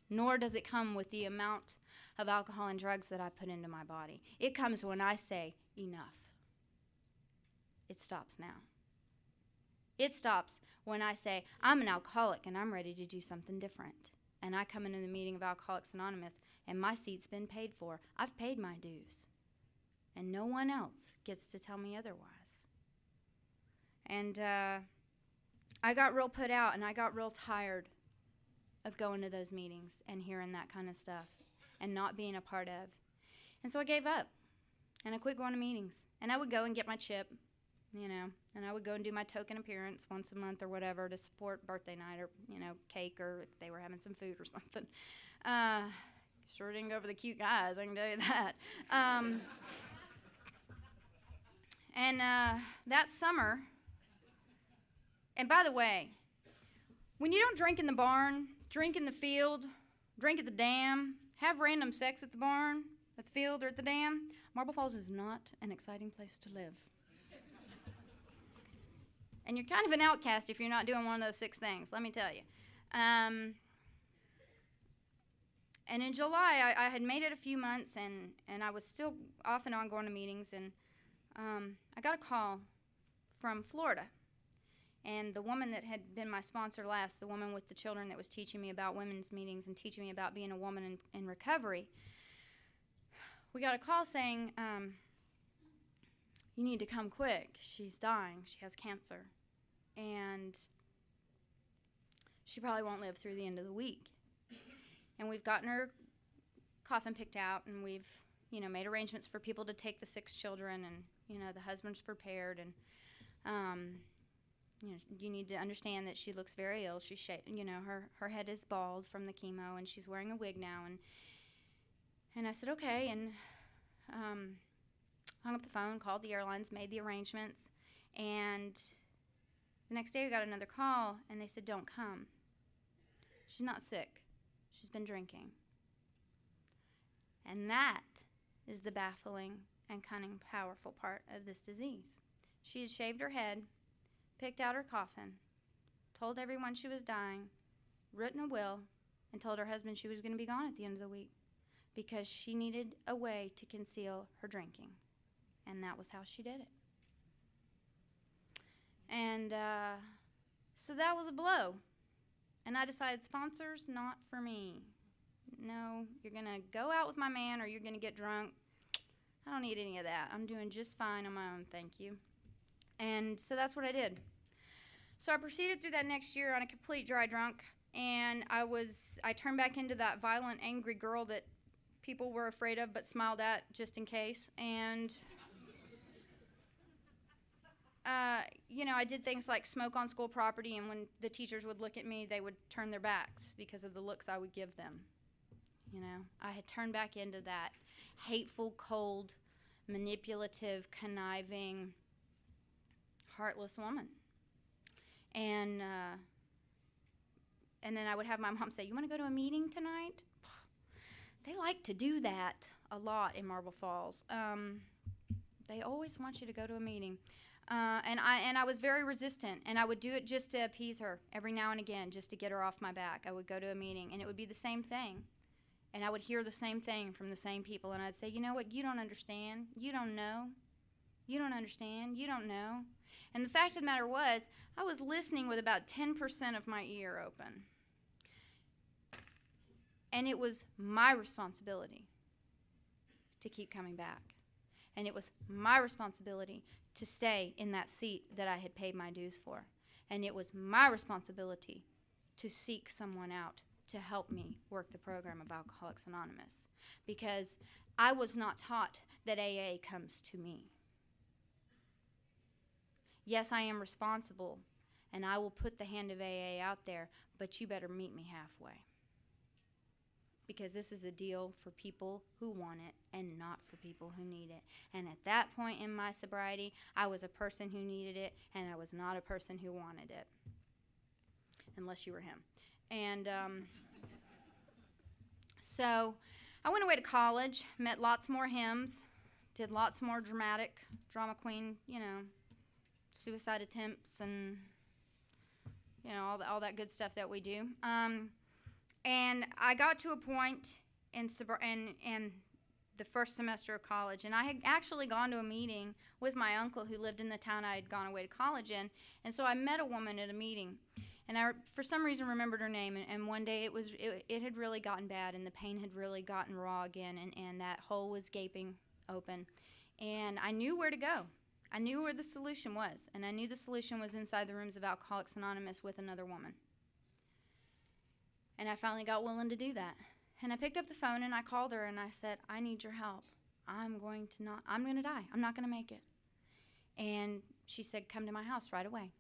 nor does it come with the amount of alcohol and drugs that I put into my body. It comes when I say, enough. It stops now. It stops when I say, I'm an alcoholic and I'm ready to do something different. And I come into the meeting of Alcoholics Anonymous and my seat's been paid for. I've paid my dues. And no one else gets to tell me otherwise. And I got real put out and I got real tired of going to those meetings and hearing that kind of stuff and not being a part of. And so I gave up and I quit going to meetings. And I would go and get my chip, you know, and I would go and do my token appearance once a month or whatever to support birthday night or, you know, cake or if they were having some food or something. Sure didn't go for the cute guys, I can tell you that. And that summer, and by the way, when you don't drink in the barn, drink in the field, drink at the dam, have random sex at the barn, at the field, or at the dam, Marble Falls is not an exciting place to live. And you're kind of an outcast if you're not doing one of those 6 things, let me tell you. And in July, I had made it a few months, and I was still off and on going to meetings, and I got a call from Florida. And the woman that had been my sponsor last, the woman with the children that was teaching me about women's meetings and teaching me about being a woman in recovery, we got a call saying, you need to come quick. She's dying. She has cancer. And she probably won't live through the end of the week. And we've gotten her coffin picked out, and we've, you know, made arrangements for people to take the 6 children, and, you know, the husband's prepared, and, you know, you need to understand that she looks very ill. She's, you know, her head is bald from the chemo, and she's wearing a wig now, and I said, okay, and hung up the phone, called the airlines, made the arrangements, and the next day we got another call, and they said, don't come. She's not sick. She's been drinking. And that is the baffling and cunning, powerful part of this disease. She had shaved her head, picked out her coffin, told everyone she was dying, written a will, and told her husband she was going to be gone at the end of the week. because she needed a way to conceal her drinking, and that was how she did it. And so that was a blow. And I decided, sponsors, not for me. No, you're going to go out with my man or you're going to get drunk. I don't need any of that. I'm doing just fine on my own, thank you. And so that's what I did. So I proceeded through that next year on a complete dry drunk, and I turned back into that violent, angry girl that people were afraid of but smiled at just in case. And I did things like smoke on school property, and when the teachers would look at me, they would turn their backs because of the looks I would give them. I had turned back into that hateful, cold, manipulative, conniving, heartless woman. And then I would have my mom say, "You want to go to a meeting tonight?" They like to do that a lot in Marble Falls. They always want you to go to a meeting. And I was very resistant, and I would do it just to appease her every now and again, just to get her off my back. I would go to a meeting, and it would be the same thing. And I would hear the same thing from the same people, and I'd say, "You know what? You don't understand. You don't know. You don't understand. You don't know." And the fact of the matter was, I was listening with about 10% of my ear open. And it was my responsibility to keep coming back. And it was my responsibility to stay in that seat that I had paid my dues for. And it was my responsibility to seek someone out to help me work the program of Alcoholics Anonymous, because I was not taught that AA comes to me. Yes, I am responsible, and I will put the hand of AA out there, but you better meet me halfway. Because this is a deal for people who want it and not for people who need it. And at that point in my sobriety, I was a person who needed it, and I was not a person who wanted it. Unless you were him. And so I went away to college, met lots more hymns, did lots more drama queen, suicide attempts and, all that good stuff that we do. And I got to a point in the first semester of college, and I had actually gone to a meeting with my uncle who lived in the town I had gone away to college in, and so I met a woman at a meeting, and I, for some reason, remembered her name, and one day it had really gotten bad, and the pain had really gotten raw again, and that hole was gaping open, and I knew where to go. I knew where the solution was, and I knew the solution was inside the rooms of Alcoholics Anonymous with another woman. And I finally got willing to do that. And I picked up the phone and I called her and I said, "I need your help. I'm going to die. I'm not going to make it." And she said, "Come to my house right away."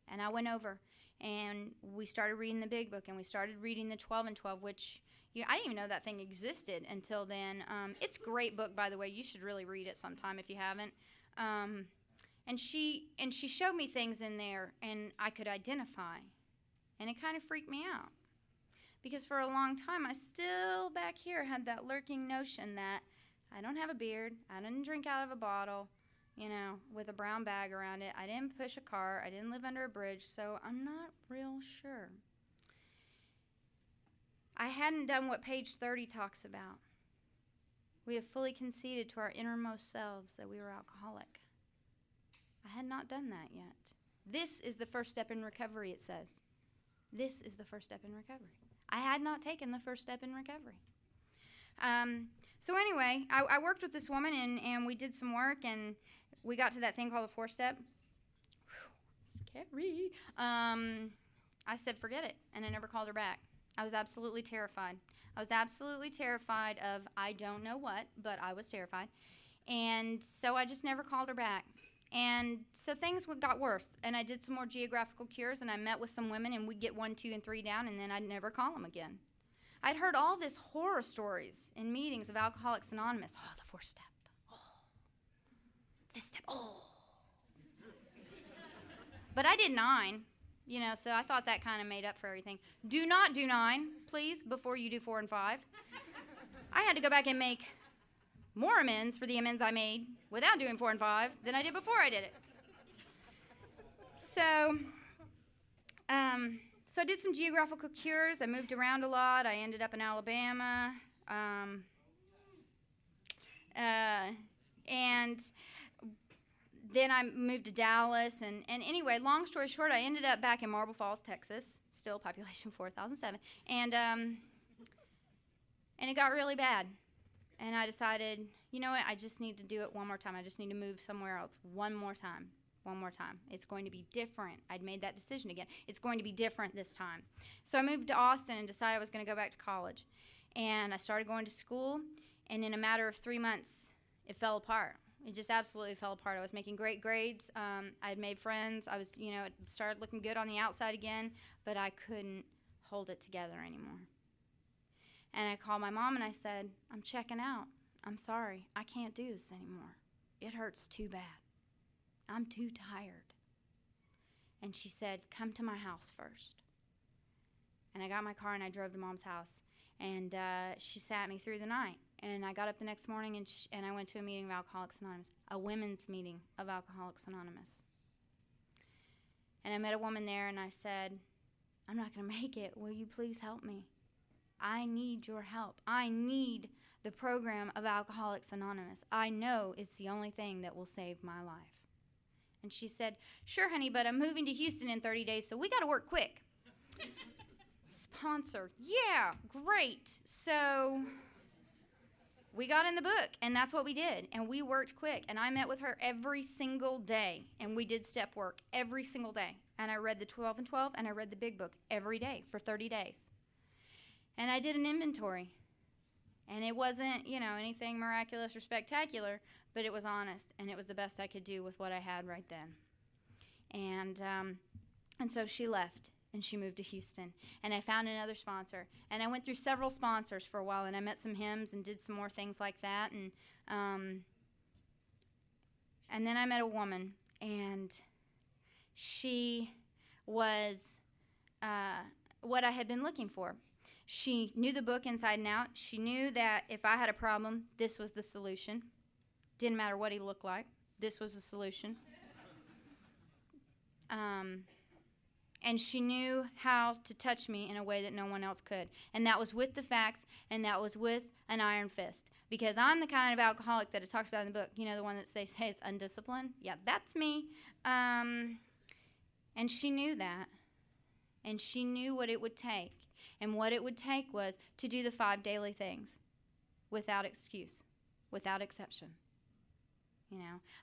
And I went over and we started reading the big book, and we started reading the 12 and 12, which I didn't even know that thing existed until then. It's a great book, by the way. You should really read it sometime if you haven't. And she showed me things in there and I could identify. And it kind of freaked me out. Because for a long time, I still back here had that lurking notion that I don't have a beard, I didn't drink out of a bottle, with a brown bag around it. I didn't push a car, I didn't live under a bridge, so I'm not real sure. I hadn't done what page 30 talks about. We have fully conceded to our innermost selves that we were alcoholic. I had not done that yet. This is the first step in recovery, it says. This is the first step in recovery. I had not taken the first step in recovery. So anyway, I worked with this woman, and we did some work, and we got to that thing called the 4-step. Scary. I said, forget it, and I never called her back. I was absolutely terrified. I was absolutely terrified of I don't know what, but I was terrified. And so I just never called her back. And so things got worse, and I did some more geographical cures, and I met with some women, and we'd get 1, 2, and 3 down, and then I'd never call them again. I'd heard all this horror stories in meetings of Alcoholics Anonymous. Oh, the 4-step. Oh, this step. Oh. But I did 9, so I thought that kind of made up for everything. Do not do 9, please, before you do 4 and 5. I had to go back and make more amends for the amends I made without doing 4 and 5 than I did before I did it. So I did some geographical cures. I moved around a lot. I ended up in Alabama. And then I moved to Dallas. And anyway, long story short, I ended up back in Marble Falls, Texas, still population 4,007. And it got really bad. And I decided, you know what, I just need to do it one more time. I just need to move somewhere else one more time. It's going to be different. I'd made that decision again. It's going to be different this time. So I moved to Austin and decided I was going to go back to college. And I started going to school, and in a matter of 3 months, it fell apart. It just absolutely fell apart. I was making great grades. I had made friends. I was, it started looking good on the outside again, but I couldn't hold it together anymore. And I called my mom and I said, I'm checking out. I'm sorry. I can't do this anymore. It hurts too bad. I'm too tired. And she said, come to my house first. And I got my car and I drove to Mom's house. And she sat me through the night. And I got up the next morning and I went to a meeting of Alcoholics Anonymous, a women's meeting of Alcoholics Anonymous. And I met a woman there and I said, I'm not going to make it. Will you please help me? I need your help. I need the program of Alcoholics Anonymous. I know it's the only thing that will save my life. And she said, sure, honey, but I'm moving to Houston in 30 days, so we got to work quick. Sponsor. Yeah, great. So we got in the book, and that's what we did. And we worked quick. And I met with her every single day, and we did step work every single day. And I read the 12 and 12, and I read the big book every day for 30 days. And I did an inventory. And it wasn't, anything miraculous or spectacular, but it was honest, and it was the best I could do with what I had right then. And so she left, and she moved to Houston. And I found another sponsor. And I went through several sponsors for a while, and I met some hymns and did some more things like that. And then I met a woman, and she was what I had been looking for. She knew the book inside and out. She knew that if I had a problem, this was the solution. Didn't matter what he looked like. This was the solution. And she knew how to touch me in a way that no one else could. And that was with the facts, and that was with an iron fist. Because I'm the kind of alcoholic that it talks about in the book. The one that they say is undisciplined? Yeah, that's me. And she knew that. And she knew what it would take. And what it would take was to do the 5 daily things without excuse, without exception.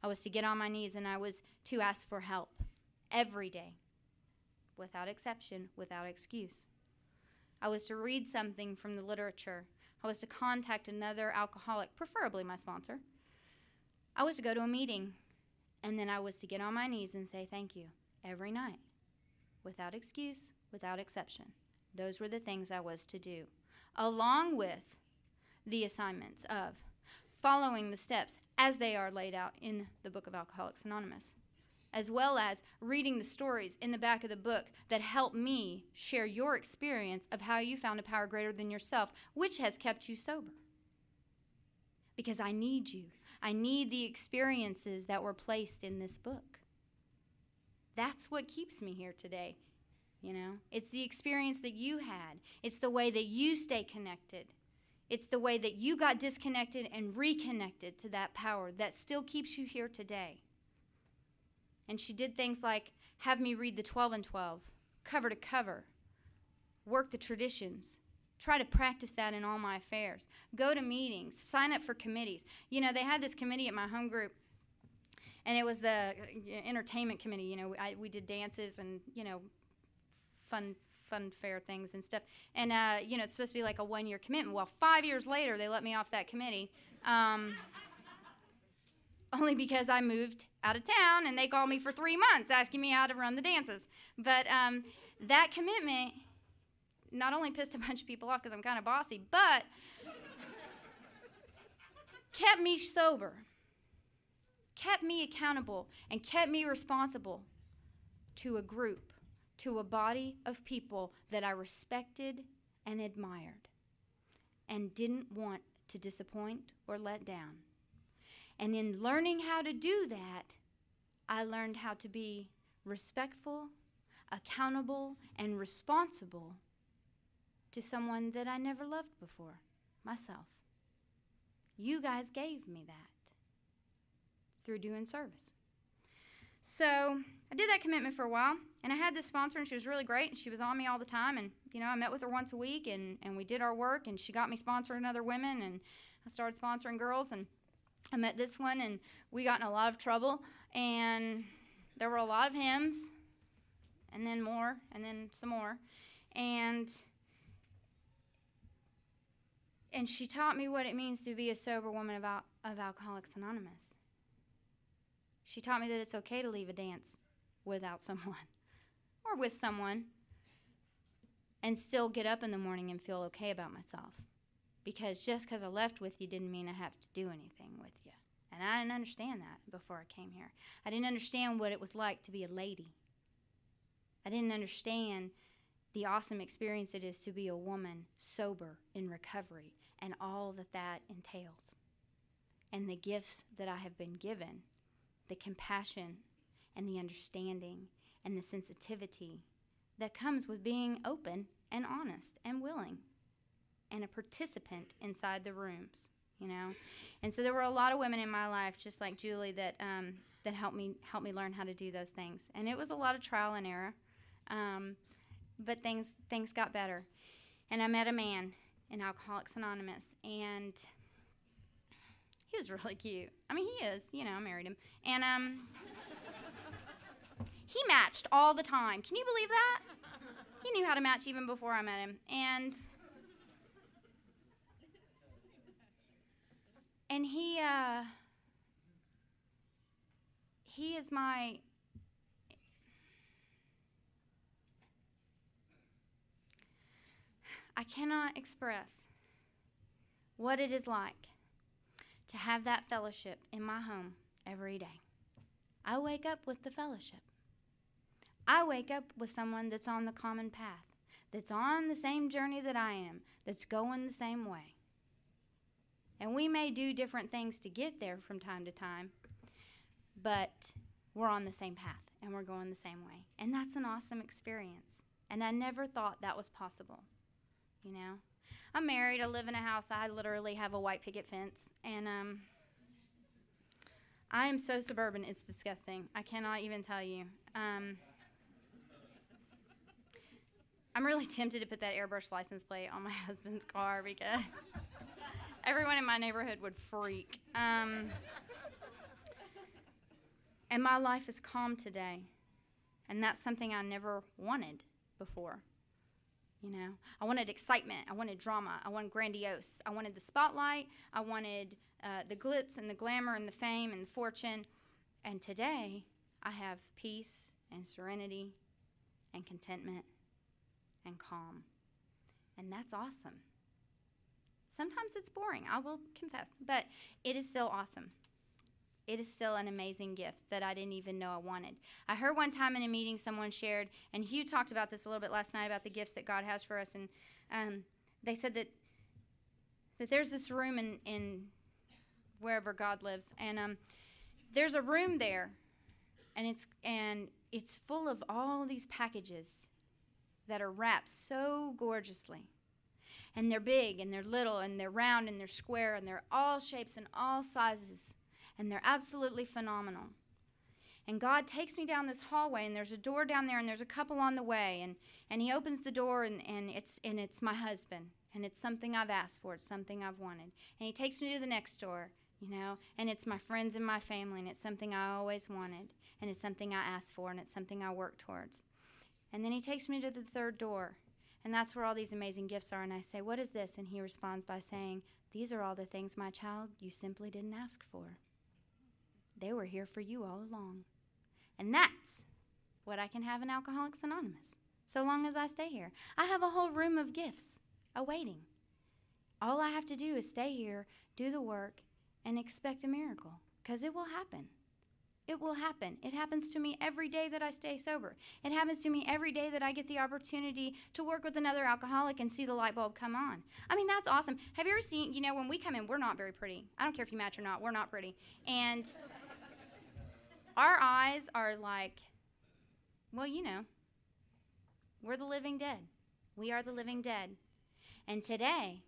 I was to get on my knees and I was to ask for help every day, without exception, without excuse. I was to read something from the literature. I was to contact another alcoholic, preferably my sponsor. I was to go to a meeting, and then I was to get on my knees and say thank you every night, without excuse, without exception. Those were the things I was to do, along with the assignments of following the steps as they are laid out in the book of Alcoholics Anonymous, as well as reading the stories in the back of the book that help me share your experience of how you found a power greater than yourself, which has kept you sober. Because I need you. I need the experiences that were placed in this book. That's what keeps me here today. It's the experience that you had. It's the way that you stay connected. It's the way that you got disconnected and reconnected to that power that still keeps you here today. And she did things like have me read the 12 and 12, cover to cover, work the traditions, try to practice that in all my affairs, go to meetings, sign up for committees. They had this committee at my home group, and it was the entertainment committee. We did dances and, fun fair things and stuff. And, it's supposed to be like a 1-year commitment. Well, 5 years later, they let me off that committee, only because I moved out of town, and they called me for 3 months asking me how to run the dances. But that commitment not only pissed a bunch of people off because I'm kind of bossy, but kept me sober, kept me accountable, and kept me responsible to a group, to a body of people that I respected and admired and didn't want to disappoint or let down. And in learning how to do that, I learned how to be respectful, accountable, and responsible to someone that I never loved before, myself. You guys gave me that. through doing service. So I did that commitment for a while, and I had this sponsor, and she was really great, and she was on me all the time, and, I met with her once a week, and we did our work, and she got me sponsoring other women, and I started sponsoring girls, and I met this one, and we got in a lot of trouble, and there were a lot of hymns, and then more, and then some more, and she taught me what it means to be a sober woman of Alcoholics Anonymous. She taught me that it's okay to leave a dance without someone or with someone and still get up in the morning and feel okay about myself. Because just because I left with you didn't mean I have to do anything with you. And I didn't understand that before I came here. I didn't understand what it was like to be a lady. I didn't understand the awesome experience it is to be a woman sober in recovery and all that entails. And the gifts that I have been given, the compassion and the understanding and the sensitivity that comes with being open and honest and willing and a participant inside the rooms, And so there were a lot of women in my life, just like Julie, that helped me learn how to do those things. And it was a lot of trial and error, but things got better. And I met a man in Alcoholics Anonymous, and he was really cute. I mean, he is, I married him. And he matched all the time. Can you believe that? He knew how to match even before I met him. And he is my I cannot express what it is like to have that fellowship in my home every day. I wake up with the fellowship. I wake up with someone that's on the common path, that's on the same journey that I am, that's going the same way. And we may do different things to get there from time to time, but we're on the same path and we're going the same way. And that's an awesome experience. And I never thought that was possible, I'm married, I live in a house, I literally have a white picket fence, and I am so suburban, it's disgusting. I cannot even tell you. I'm really tempted to put that airbrush license plate on my husband's car because everyone in my neighborhood would freak. And my life is calm today, and that's something I never wanted before. I wanted excitement, I wanted drama, I wanted grandiose, I wanted the spotlight, I wanted the glitz and the glamour and the fame and the fortune. And today, I have peace and serenity and contentment and calm. And that's awesome. Sometimes it's boring, I will confess, but it is still awesome. It is still an amazing gift that I didn't even know I wanted. I heard one time in a meeting someone shared, and Hugh talked about this a little bit last night, about the gifts that God has for us, and they said that there's this room in wherever God lives, and there's a room there, and it's full of all these packages that are wrapped so gorgeously. And they're big, and they're little, and they're round, and they're square, and they're all shapes and all sizes. And they're absolutely phenomenal. And God takes me down this hallway, and there's a door down there, and there's a couple on the way. And he opens the door, and it's my husband. And it's something I've asked for. It's something I've wanted. And he takes me to the next door, and it's my friends and my family, and it's something I always wanted. And it's something I asked for, and it's something I work towards. And then he takes me to the third door, and that's where all these amazing gifts are. And I say, "What is this?" And he responds by saying, "These are all the things, my child, you simply didn't ask for. They were here for you all along." And that's what I can have in Alcoholics Anonymous, so long as I stay here. I have a whole room of gifts awaiting. All I have to do is stay here, do the work, and expect a miracle, because it will happen. It will happen. It happens to me every day that I stay sober. It happens to me every day that I get the opportunity to work with another alcoholic and see the light bulb come on. I mean, that's awesome. Have you ever seen, when we come in, we're not very pretty. I don't care if you match or not, we're not pretty. And our eyes are like, well, we're the living dead. We are the living dead. And today,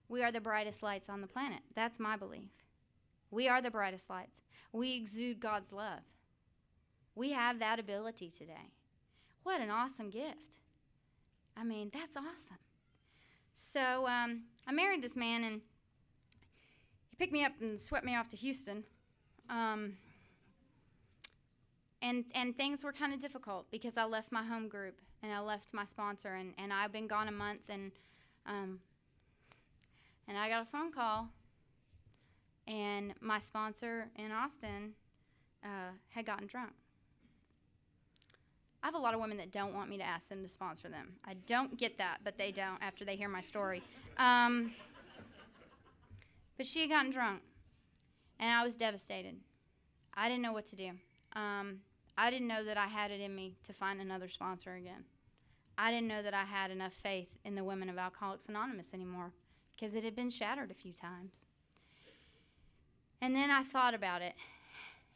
we are the brightest lights on the planet. That's my belief. We are the brightest lights. We exude God's love. We have that ability today. What an awesome gift. I mean, that's awesome. So I married this man, and he picked me up and swept me off to Houston. And things were kind of difficult because I left my home group and I left my sponsor, and I've been gone a month, and I got a phone call, and my sponsor in Austin had gotten drunk. I have a lot of women that don't want me to ask them to sponsor them. I don't get that, but they don't after they hear my story. But she had gotten drunk, and I was devastated. I didn't know what to do. I didn't know that I had it in me to find another sponsor again. I didn't know that I had enough faith in the women of Alcoholics Anonymous anymore because it had been shattered a few times. And then I thought about it,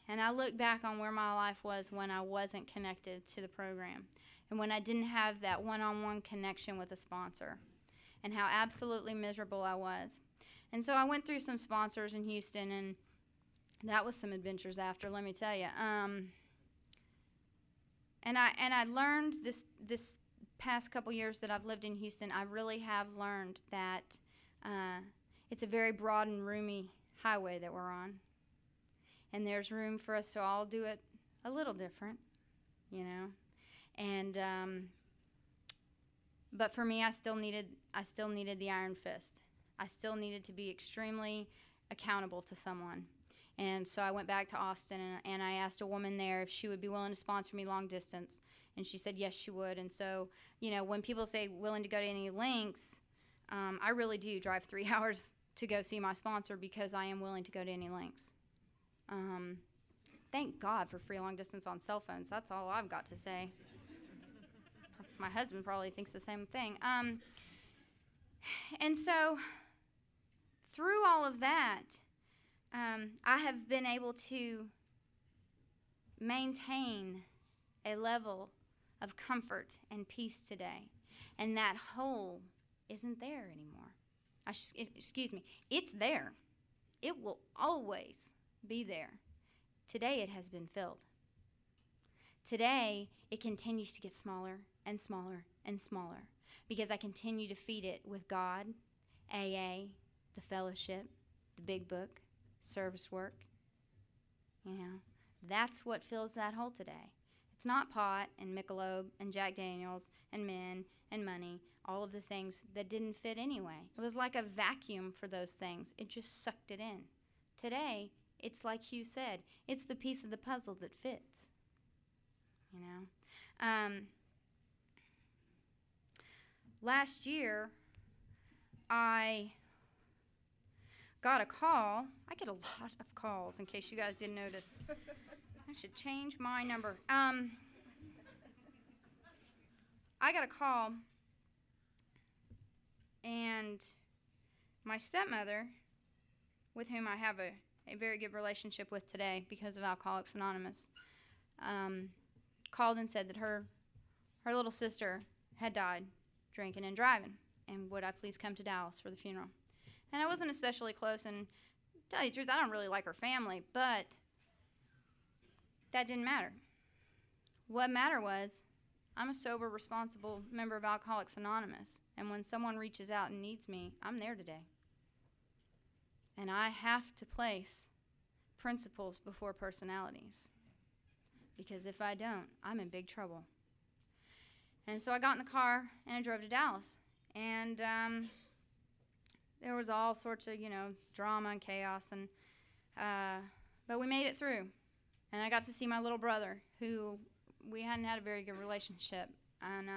and I looked back on where my life was when I wasn't connected to the program and when I didn't have that one-on-one connection with a sponsor, and how absolutely miserable I was. And so I went through some sponsors in Houston, and that was some adventures after, let me tell you. And I learned this past couple years that I've lived in Houston, I really have learned that it's a very broad and roomy highway that we're on. And there's room for us to all do it a little different, you know. And but for me, I still needed the iron fist. I still needed to be extremely accountable to someone. And so I went back to Austin, and I asked a woman there if she would be willing to sponsor me long distance. And she said yes, she would. And so, you know, when people say willing to go to any lengths, I really do drive 3 hours to go see my sponsor because I am willing to go to any lengths. Thank God for free long distance on cell phones. That's all I've got to say. My husband probably thinks the same thing. And so through all of that, I have been able to maintain a level of comfort and peace today. And that hole isn't there anymore. Excuse me, it's there. It will always be there. Today it has been filled. Today it continues to get smaller and smaller and smaller because I continue to feed it with God, AA, the fellowship, the big book, service work. You know, that's what fills that hole today. It's not pot and Michelob and Jack Daniels and men and money, all of the things that didn't fit anyway. It was like a vacuum for those things. It just sucked it in. Today, it's like Hugh said, it's the piece of the puzzle that fits. You know? Last year, I got a call. I get a lot of calls, in case you guys didn't notice. I should change my number. I got a call, and my stepmother, with whom I have a very good relationship with today because of Alcoholics Anonymous, called and said that her little sister had died drinking and driving, and would I please come to Dallas for the funeral. And I wasn't especially close, and to tell you the truth, I don't really like her family, but that didn't matter. What mattered was I'm a sober, responsible member of Alcoholics Anonymous, and when someone reaches out and needs me, I'm there today. And I have to place principles before personalities, because if I don't, I'm in big trouble. And so I got in the car, and I drove to Dallas, and there was all sorts of, drama and chaos, and but we made it through. And I got to see my little brother, who we hadn't had a very good relationship, and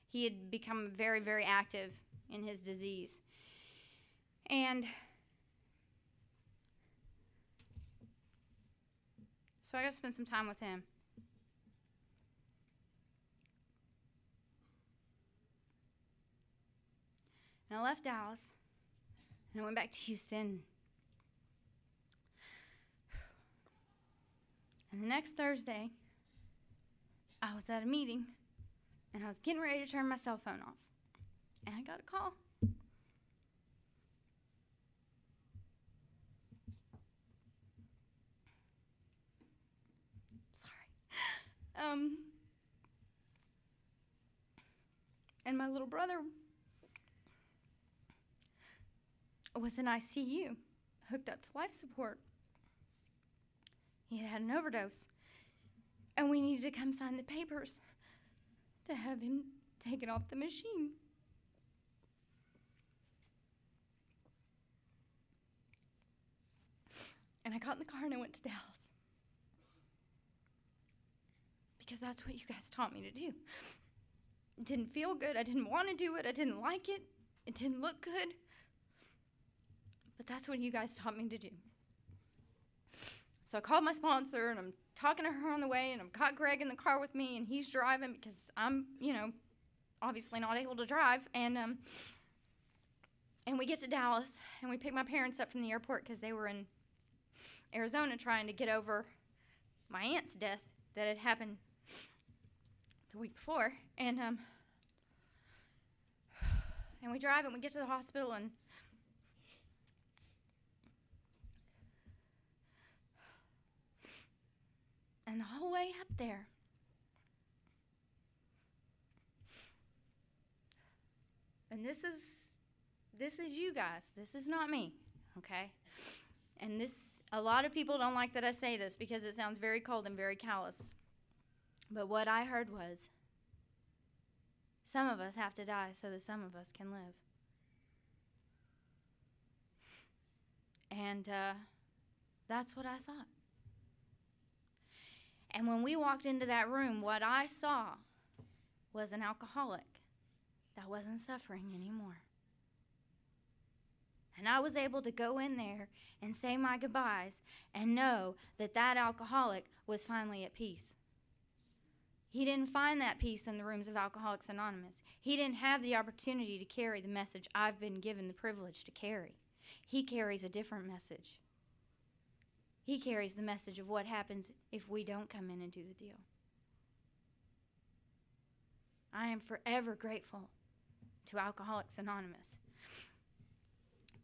he had become very, very active in his disease. And so I got to spend some time with him. And I left Dallas, and I went back to Houston. And the next Thursday, I was at a meeting, and I was getting ready to turn my cell phone off. And I got a call. And my little brother was in ICU, hooked up to life support. He had had an overdose. And we needed to come sign the papers to have him taken off the machine. And I got in the car and I went to Dallas. Because that's what you guys taught me to do. It didn't feel good. I didn't want to do it. I didn't like it. It didn't look good. But that's what you guys taught me to do. So I called my sponsor, and I'm talking to her on the way, and I've got Greg in the car with me, and he's driving because I'm, obviously not able to drive. And we get to Dallas, and we pick my parents up from the airport because they were in Arizona trying to get over my aunt's death that had happened the week before. And we drive, and we get to the hospital, and the whole way up there, and this is you guys. This is not me, okay? And a lot of people don't like that I say this because it sounds very cold and very callous. But what I heard was, some of us have to die so that some of us can live. And that's what I thought. And when we walked into that room, what I saw was an alcoholic that wasn't suffering anymore. And I was able to go in there and say my goodbyes and know that that alcoholic was finally at peace. He didn't find that peace in the rooms of Alcoholics Anonymous. He didn't have the opportunity to carry the message I've been given the privilege to carry. He carries a different message. He carries the message of what happens if we don't come in and do the deal. I am forever grateful to Alcoholics Anonymous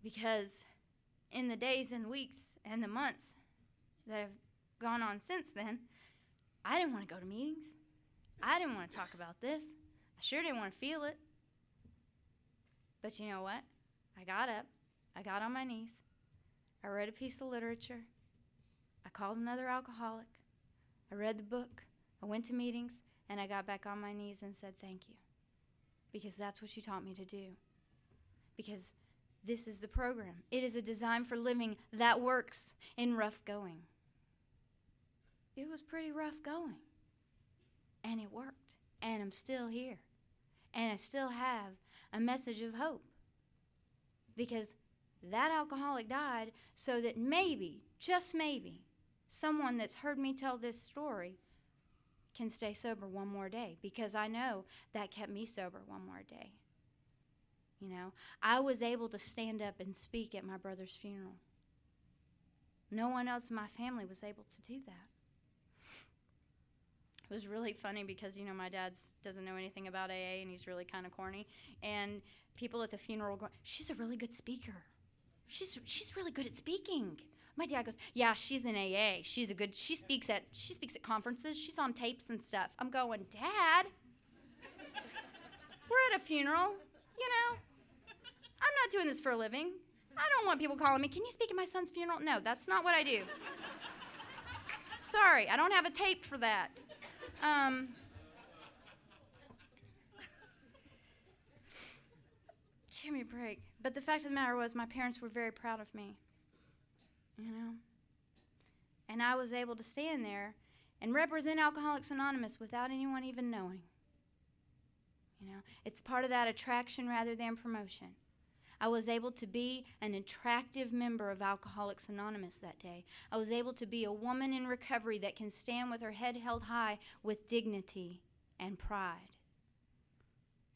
because in the days and weeks and the months that have gone on since then, I didn't want to go to meetings. I didn't want to talk about this. I sure didn't want to feel it. But you know what? I got up. I got on my knees. I read a piece of literature. I called another alcoholic. I read the book. I went to meetings, and I got back on my knees and said thank you. Because that's what you taught me to do. Because this is the program. It is a design for living that works in rough going. It was pretty rough going. And it worked. And I'm still here. And I still have a message of hope. Because that alcoholic died so that maybe, just maybe, someone that's heard me tell this story can stay sober one more day, because I know that kept me sober one more day. I was able to stand up and speak at my brother's funeral. No one else in my family was able to do that. It was really funny because, my dad doesn't know anything about AA, and he's really kind of corny. And people at the funeral go, she's a really good speaker. She's really good at speaking. My dad goes, yeah, she's in AA. She speaks at conferences. She's on tapes and stuff. I'm going, Dad, we're at a funeral, I'm not doing this for a living. I don't want people calling me, can you speak at my son's funeral? No, that's not what I do. Sorry, I don't have a tape for that. Give me a break. But the fact of the matter was, my parents were very proud of me. And I was able to stand there and represent Alcoholics Anonymous without anyone even knowing. It's part of that attraction rather than promotion. I was able to be an attractive member of Alcoholics Anonymous that day. I was able to be a woman in recovery that can stand with her head held high with dignity and pride.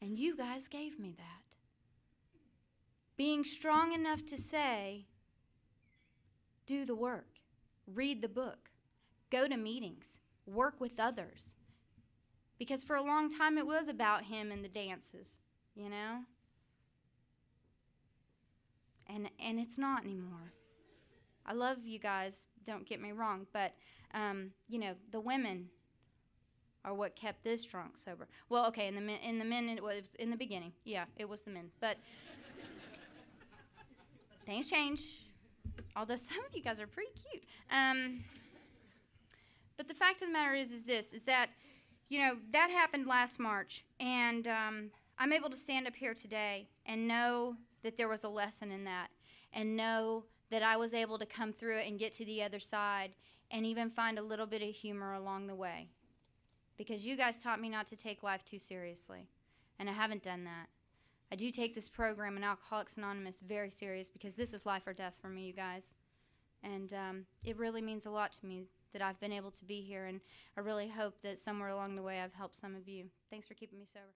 And you guys gave me that. Being strong enough to say, do the work, read the book, go to meetings, work with others. Because for a long time it was about him and the dances, And it's not anymore. I love you guys, don't get me wrong, but, the women or what kept this drunk sober. Well, okay, in the men, it was in the beginning. Yeah, it was the men. But things change. Although some of you guys are pretty cute. But the fact of the matter is that, that happened last March, and I'm able to stand up here today and know that there was a lesson in that, and know that I was able to come through it and get to the other side, and even find a little bit of humor along the way. Because you guys taught me not to take life too seriously, and I haven't done that. I do take this program in Alcoholics Anonymous very serious, because this is life or death for me, you guys. And it really means a lot to me that I've been able to be here, and I really hope that somewhere along the way I've helped some of you. Thanks for keeping me sober.